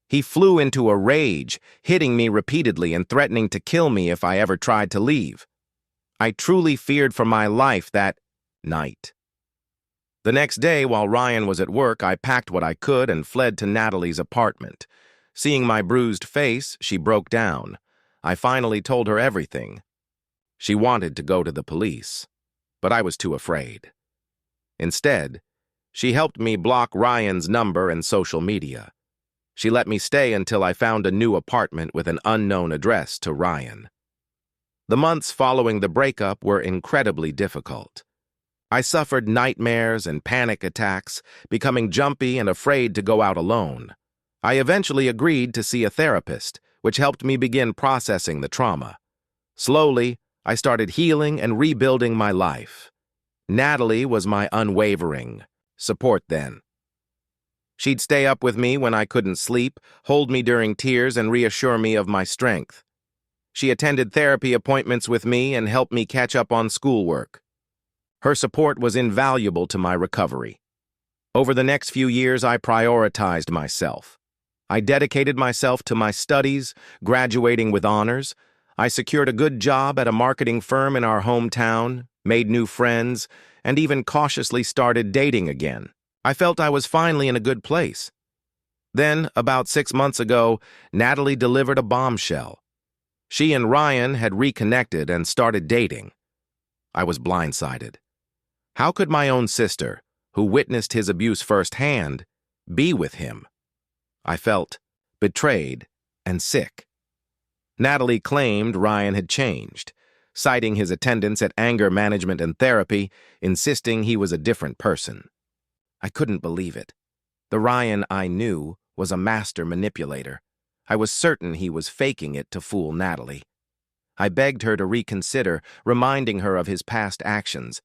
He flew into a rage, hitting me repeatedly and threatening to kill me if I ever tried to leave. I truly feared for my life that night. The next day, while Ryan was at work, I packed what I could and fled to Natalie's apartment. Seeing my bruised face, she broke down. I finally told her everything. She wanted to go to the police, but I was too afraid. Instead, she helped me block Ryan's number and social media. She let me stay until I found a new apartment with an unknown address to Ryan. The months following the breakup were incredibly difficult. I suffered nightmares and panic attacks, becoming jumpy and afraid to go out alone. I eventually agreed to see a therapist, which helped me begin processing the trauma. Slowly, I started healing and rebuilding my life. Natalie was my unwavering support then. She'd stay up with me when I couldn't sleep, hold me during tears, and reassure me of my strength. She attended therapy appointments with me and helped me catch up on schoolwork. Her support was invaluable to my recovery. Over the next few years, I prioritized myself. I dedicated myself to my studies, graduating with honors. I secured a good job at a marketing firm in our hometown, made new friends, and even cautiously started dating again. I felt I was finally in a good place. Then, about 6 months ago, Natalie delivered a bombshell. She and Ryan had reconnected and started dating. I was blindsided. How could my own sister, who witnessed his abuse firsthand, be with him? I felt betrayed and sick. Natalie claimed Ryan had changed, citing his attendance at anger management and therapy, insisting he was a different person. I couldn't believe it. The Ryan I knew was a master manipulator. I was certain he was faking it to fool Natalie. I begged her to reconsider, reminding her of his past actions,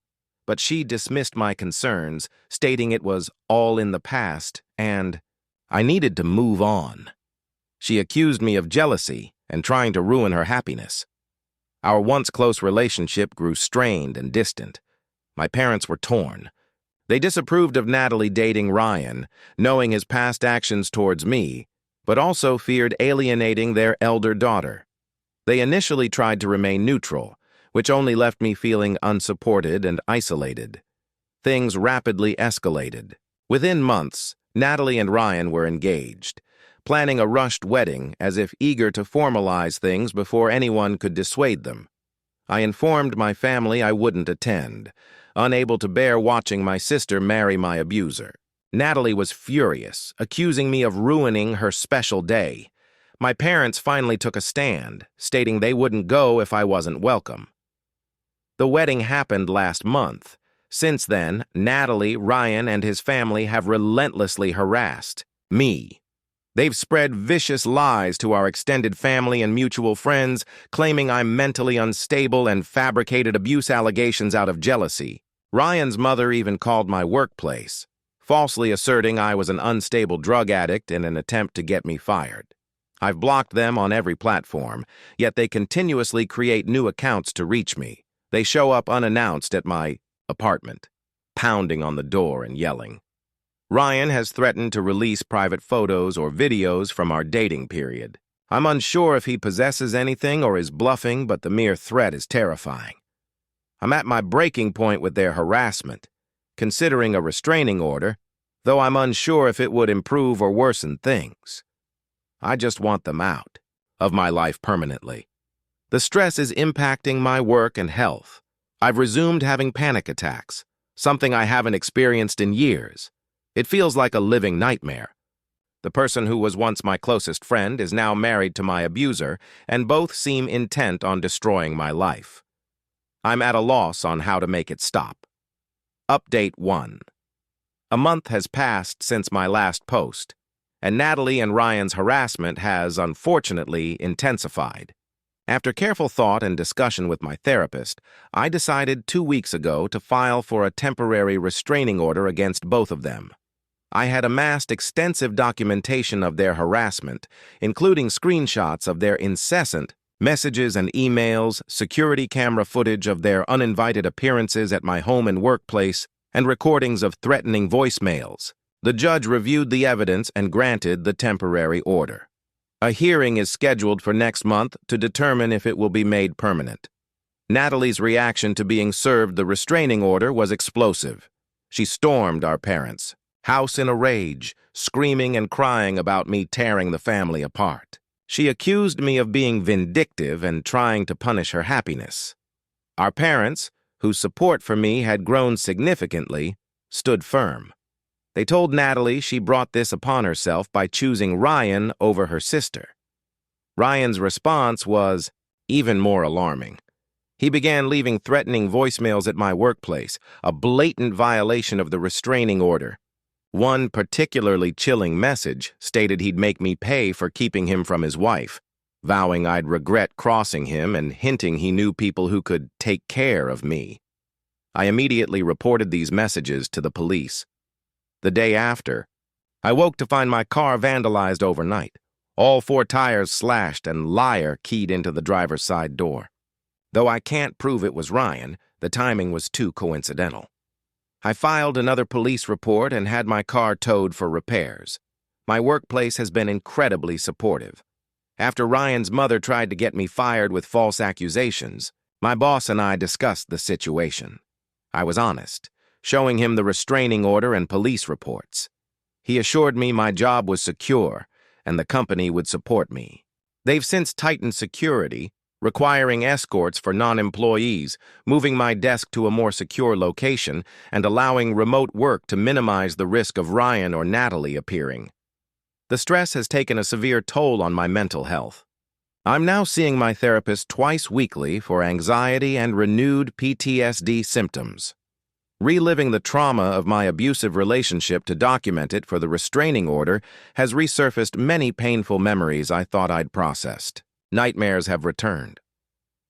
but she dismissed my concerns, stating it was all in the past and I needed to move on. She accused me of jealousy and trying to ruin her happiness. Our once close relationship grew strained and distant. My parents were torn. They disapproved of Natalie dating Ryan, knowing his past actions towards me, but also feared alienating their elder daughter. They initially tried to remain neutral, which only left me feeling unsupported and isolated. Things rapidly escalated. Within months, Natalie and Ryan were engaged, planning a rushed wedding as if eager to formalize things before anyone could dissuade them. I informed my family I wouldn't attend, unable to bear watching my sister marry my abuser. Natalie was furious, accusing me of ruining her special day. My parents finally took a stand, stating they wouldn't go if I wasn't welcome. The wedding happened last month. Since then, Natalie, Ryan, and his family have relentlessly harassed me. They've spread vicious lies to our extended family and mutual friends, claiming I'm mentally unstable and fabricated abuse allegations out of jealousy. Ryan's mother even called my workplace, falsely asserting I was an unstable drug addict in an attempt to get me fired. I've blocked them on every platform, yet they continuously create new accounts to reach me. They show up unannounced at my apartment, pounding on the door and yelling. Ryan has threatened to release private photos or videos from our dating period. I'm unsure if he possesses anything or is bluffing, but the mere threat is terrifying. I'm at my breaking point with their harassment, considering a restraining order, though I'm unsure if it would improve or worsen things. I just want them out of my life permanently. The stress is impacting my work and health. I've resumed having panic attacks, something I haven't experienced in years. It feels like a living nightmare. The person who was once my closest friend is now married to my abuser, and both seem intent on destroying my life. I'm at a loss on how to make it stop. Update 1. A month has passed since my last post, and Natalie and Ryan's harassment has, unfortunately, intensified. After careful thought and discussion with my therapist, I decided 2 weeks ago to file for a temporary restraining order against both of them. I had amassed extensive documentation of their harassment, including screenshots of their incessant messages and emails, security camera footage of their uninvited appearances at my home and workplace, and recordings of threatening voicemails. The judge reviewed the evidence and granted the temporary order. A hearing is scheduled for next month to determine if it will be made permanent. Natalie's reaction to being served the restraining order was explosive. She stormed our parents' house in a rage, screaming and crying about me tearing the family apart. She accused me of being vindictive and trying to punish her happiness. Our parents, whose support for me had grown significantly, stood firm. They told Natalie she brought this upon herself by choosing Ryan over her sister. Ryan's response was even more alarming. He began leaving threatening voicemails at my workplace, a blatant violation of the restraining order. One particularly chilling message stated he'd make me pay for keeping him from his wife, vowing I'd regret crossing him and hinting he knew people who could take care of me. I immediately reported these messages to the police. The day after, I woke to find my car vandalized overnight, all 4 tires slashed and liar keyed into the driver's side door. Though I can't prove it was Ryan, the timing was too coincidental. I filed another police report and had my car towed for repairs. My workplace has been incredibly supportive. After Ryan's mother tried to get me fired with false accusations, my boss and I discussed the situation. I was honest, showing him the restraining order and police reports. He assured me my job was secure and the company would support me. They've since tightened security, requiring escorts for non-employees, moving my desk to a more secure location, and allowing remote work to minimize the risk of Ryan or Natalie appearing. The stress has taken a severe toll on my mental health. I'm now seeing my therapist twice weekly for anxiety and renewed PTSD symptoms. Reliving the trauma of my abusive relationship to document it for the restraining order has resurfaced many painful memories I thought I'd processed. Nightmares have returned.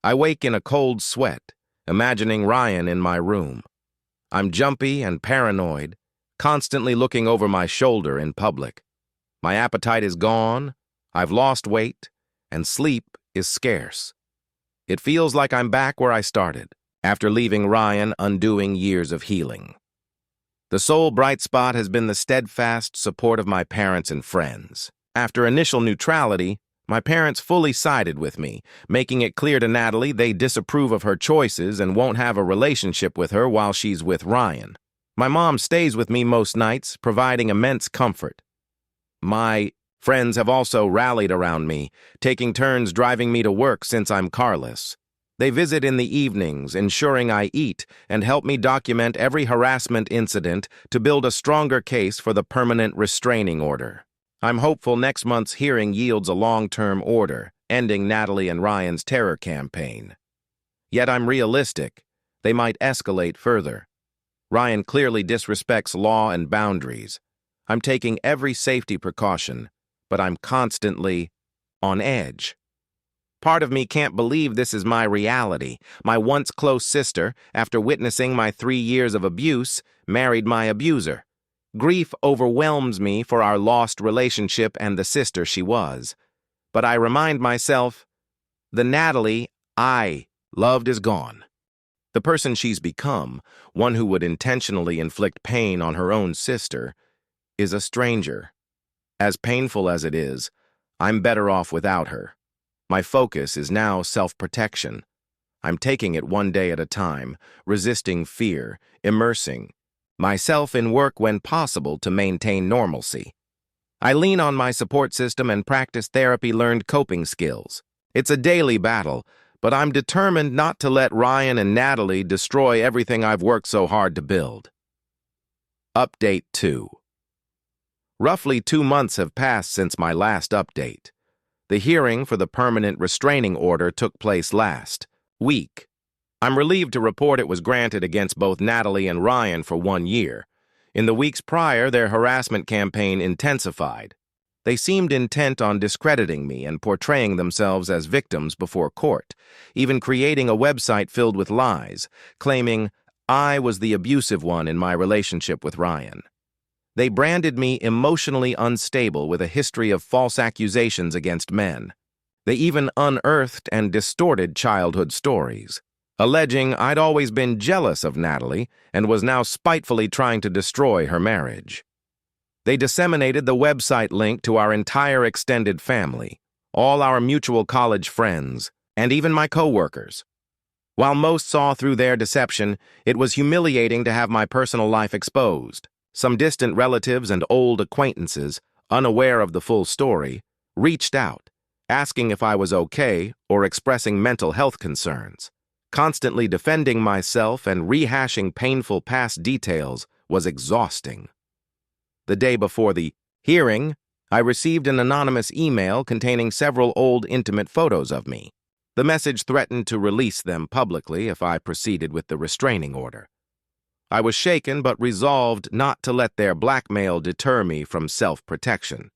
I wake in a cold sweat, imagining Ryan in my room. I'm jumpy and paranoid, constantly looking over my shoulder in public. My appetite is gone, I've lost weight, and sleep is scarce. It feels like I'm back where I started, after leaving Ryan undoing years of healing. The sole bright spot has been the steadfast support of my parents and friends. After initial neutrality, my parents fully sided with me, making it clear to Natalie they disapprove of her choices and won't have a relationship with her while she's with Ryan. My mom stays with me most nights, providing immense comfort. My friends have also rallied around me, taking turns driving me to work since I'm carless. They visit in the evenings, ensuring I eat, and help me document every harassment incident to build a stronger case for the permanent restraining order. I'm hopeful next month's hearing yields a long-term order, ending Natalie and Ryan's terror campaign. Yet I'm realistic. They might escalate further. Ryan clearly disrespects law and boundaries. I'm taking every safety precaution, but I'm constantly on edge. Part of me can't believe this is my reality. My once close sister, after witnessing my 3 years of abuse, married my abuser. Grief overwhelms me for our lost relationship and the sister she was. But I remind myself, the Natalie I loved is gone. The person she's become, one who would intentionally inflict pain on her own sister, is a stranger. As painful as it is, I'm better off without her. My focus is now self-protection. I'm taking it one day at a time, resisting fear, immersing myself in work when possible to maintain normalcy. I lean on my support system and practice therapy-learned coping skills. It's a daily battle, but I'm determined not to let Ryan and Natalie destroy everything I've worked so hard to build. Update 2. Roughly 2 months have passed since my last update. The hearing for the permanent restraining order took place last week. I'm relieved to report it was granted against both Natalie and Ryan for 1 year. In the weeks prior, their harassment campaign intensified. They seemed intent on discrediting me and portraying themselves as victims before court, even creating a website filled with lies, claiming I was the abusive one in my relationship with Ryan. They branded me emotionally unstable with a history of false accusations against men. They even unearthed and distorted childhood stories, alleging I'd always been jealous of Natalie and was now spitefully trying to destroy her marriage. They disseminated the website link to our entire extended family, all our mutual college friends, and even my coworkers. While most saw through their deception, it was humiliating to have my personal life exposed. Some distant relatives and old acquaintances, unaware of the full story, reached out, asking if I was okay or expressing mental health concerns. Constantly defending myself and rehashing painful past details was exhausting. The day before the hearing, I received an anonymous email containing several old intimate photos of me. The message threatened to release them publicly if I proceeded with the restraining order. I was shaken but resolved not to let their blackmail deter me from self-protection.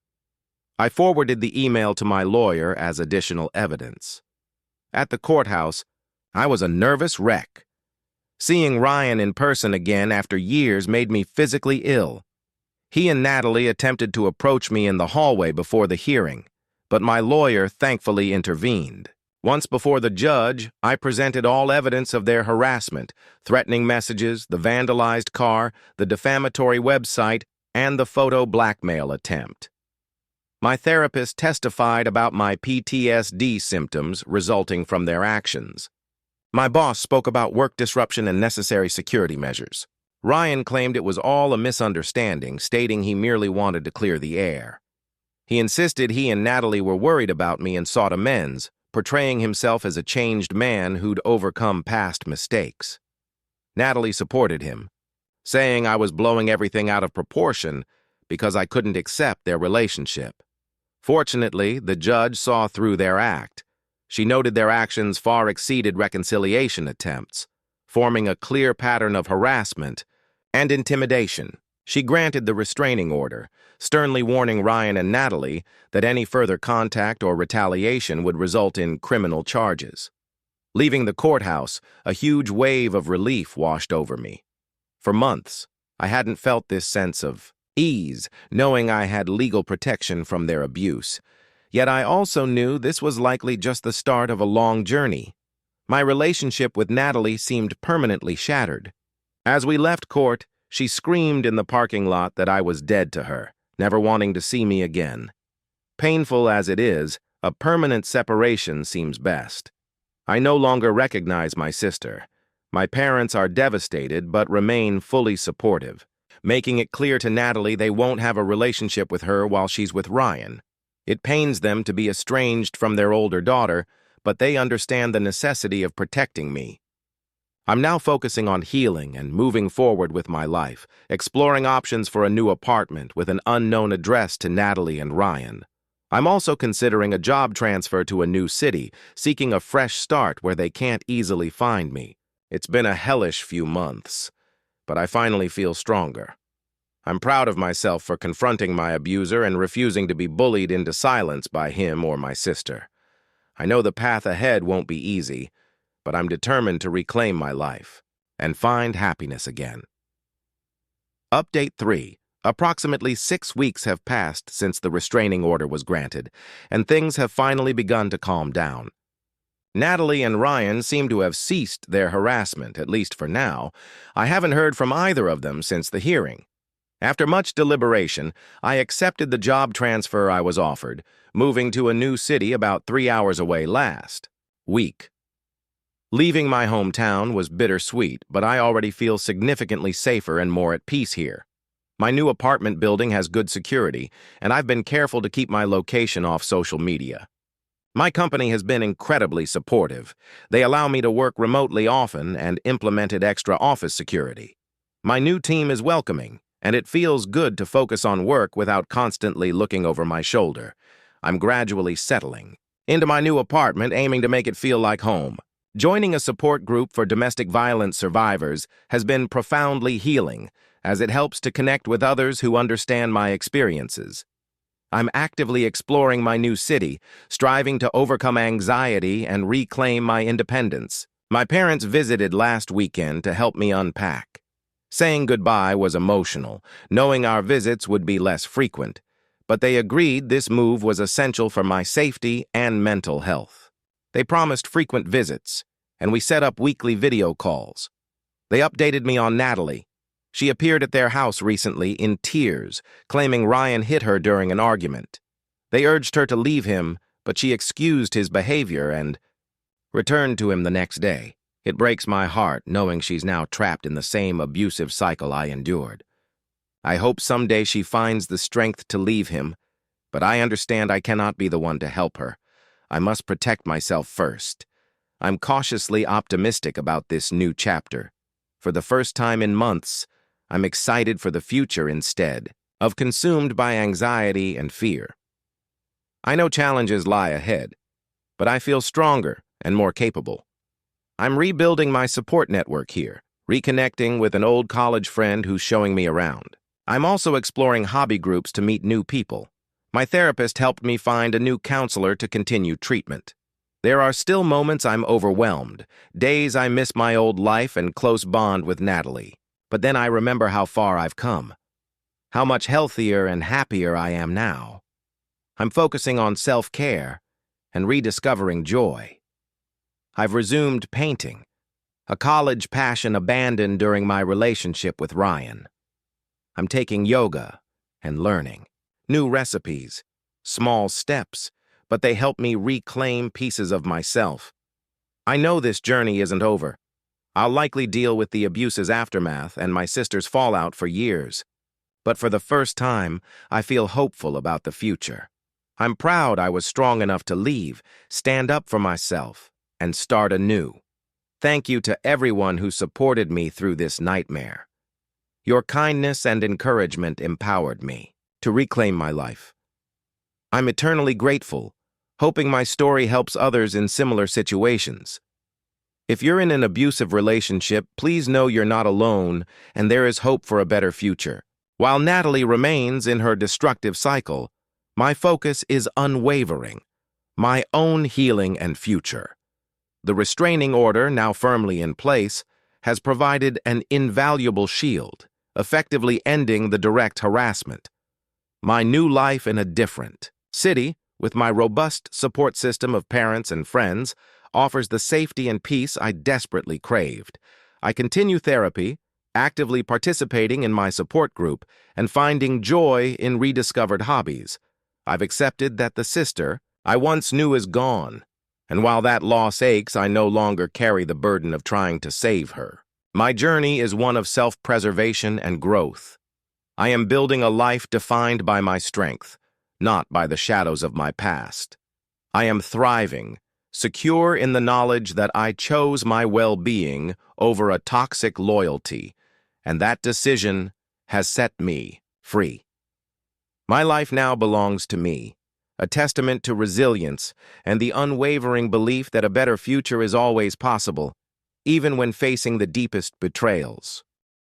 I forwarded the email to my lawyer as additional evidence. At the courthouse, I was a nervous wreck. Seeing Ryan in person again after years made me physically ill. He and Natalie attempted to approach me in the hallway before the hearing, but my lawyer thankfully intervened. Once before the judge, I presented all evidence of their harassment, threatening messages, the vandalized car, the defamatory website, and the photo blackmail attempt. My therapist testified about my PTSD symptoms resulting from their actions. My boss spoke about work disruption and necessary security measures. Ryan claimed it was all a misunderstanding, stating he merely wanted to clear the air. He insisted he and Natalie were worried about me and sought amends, portraying himself as a changed man who'd overcome past mistakes. Natalie supported him, saying I was blowing everything out of proportion because I couldn't accept their relationship. Fortunately, the judge saw through their act. She noted their actions far exceeded reconciliation attempts, forming a clear pattern of harassment and intimidation. She granted the restraining order, sternly warning Ryan and Natalie that any further contact or retaliation would result in criminal charges. Leaving the courthouse, a huge wave of relief washed over me. For months, I hadn't felt this sense of ease, knowing I had legal protection from their abuse. Yet I also knew this was likely just the start of a long journey. My relationship with Natalie seemed permanently shattered. As we left court, she screamed in the parking lot that I was dead to her, never wanting to see me again. Painful as it is, a permanent separation seems best. I no longer recognize my sister. My parents are devastated but remain fully supportive, making it clear to Natalie they won't have a relationship with her while she's with Ryan. It pains them to be estranged from their older daughter, but they understand the necessity of protecting me. I'm now focusing on healing and moving forward with my life, exploring options for a new apartment with an unknown address to Natalie and Ryan. I'm also considering a job transfer to a new city, seeking a fresh start where they can't easily find me. It's been a hellish few months, but I finally feel stronger. I'm proud of myself for confronting my abuser and refusing to be bullied into silence by him or my sister. I know the path ahead won't be easy, but I'm determined to reclaim my life and find happiness again. Update 3. Approximately 6 weeks have passed since the restraining order was granted, and things have finally begun to calm down. Natalie and Ryan seem to have ceased their harassment, at least for now. I haven't heard from either of them since the hearing. After much deliberation, I accepted the job transfer I was offered, moving to a new city about 3 hours away last week. Leaving my hometown was bittersweet, but I already feel significantly safer and more at peace here. My new apartment building has good security, and I've been careful to keep my location off social media. My company has been incredibly supportive. They allow me to work remotely often and implemented extra office security. My new team is welcoming, and it feels good to focus on work without constantly looking over my shoulder. I'm gradually settling into my new apartment, aiming to make it feel like home. Joining a support group for domestic violence survivors has been profoundly healing, as it helps to connect with others who understand my experiences. I'm actively exploring my new city, striving to overcome anxiety and reclaim my independence. My parents visited last weekend to help me unpack. Saying goodbye was emotional, knowing our visits would be less frequent, but they agreed this move was essential for my safety and mental health. They promised frequent visits, and we set up weekly video calls. They updated me on Natalie. She appeared at their house recently in tears, claiming Ryan hit her during an argument. They urged her to leave him, but she excused his behavior and returned to him the next day. It breaks my heart knowing she's now trapped in the same abusive cycle I endured. I hope someday she finds the strength to leave him, but I understand I cannot be the one to help her. I must protect myself first. I'm cautiously optimistic about this new chapter. For the first time in months, I'm excited for the future instead of consumed by anxiety and fear. I know challenges lie ahead, but I feel stronger and more capable. I'm rebuilding my support network here, reconnecting with an old college friend who's showing me around. I'm also exploring hobby groups to meet new people. My therapist helped me find a new counselor to continue treatment. There are still moments I'm overwhelmed, days I miss my old life and close bond with Natalie. But then I remember how far I've come, how much healthier and happier I am now. I'm focusing on self-care and rediscovering joy. I've resumed painting, a college passion abandoned during my relationship with Ryan. I'm taking yoga and learning new recipes, small steps, but they help me reclaim pieces of myself. I know this journey isn't over. I'll likely deal with the abuse's aftermath and my sister's fallout for years. But for the first time, I feel hopeful about the future. I'm proud I was strong enough to leave, stand up for myself, and start anew. Thank you to everyone who supported me through this nightmare. Your kindness and encouragement empowered me to reclaim my life. I'm eternally grateful, hoping my story helps others in similar situations. If you're in an abusive relationship, please know you're not alone and there is hope for a better future. While Natalie remains in her destructive cycle, my focus is unwavering, my own healing and future. The restraining order, now firmly in place, has provided an invaluable shield, effectively ending the direct harassment. My new life in a different city, with my robust support system of parents and friends, offers the safety and peace I desperately craved. I continue therapy, actively participating in my support group, and finding joy in rediscovered hobbies. I've accepted that the sister I once knew is gone, and while that loss aches, I no longer carry the burden of trying to save her. My journey is one of self-preservation and growth. I am building a life defined by my strength, not by the shadows of my past. I am thriving, secure in the knowledge that I chose my well-being over a toxic loyalty, and that decision has set me free. My life now belongs to me, a testament to resilience and the unwavering belief that a better future is always possible, even when facing the deepest betrayals.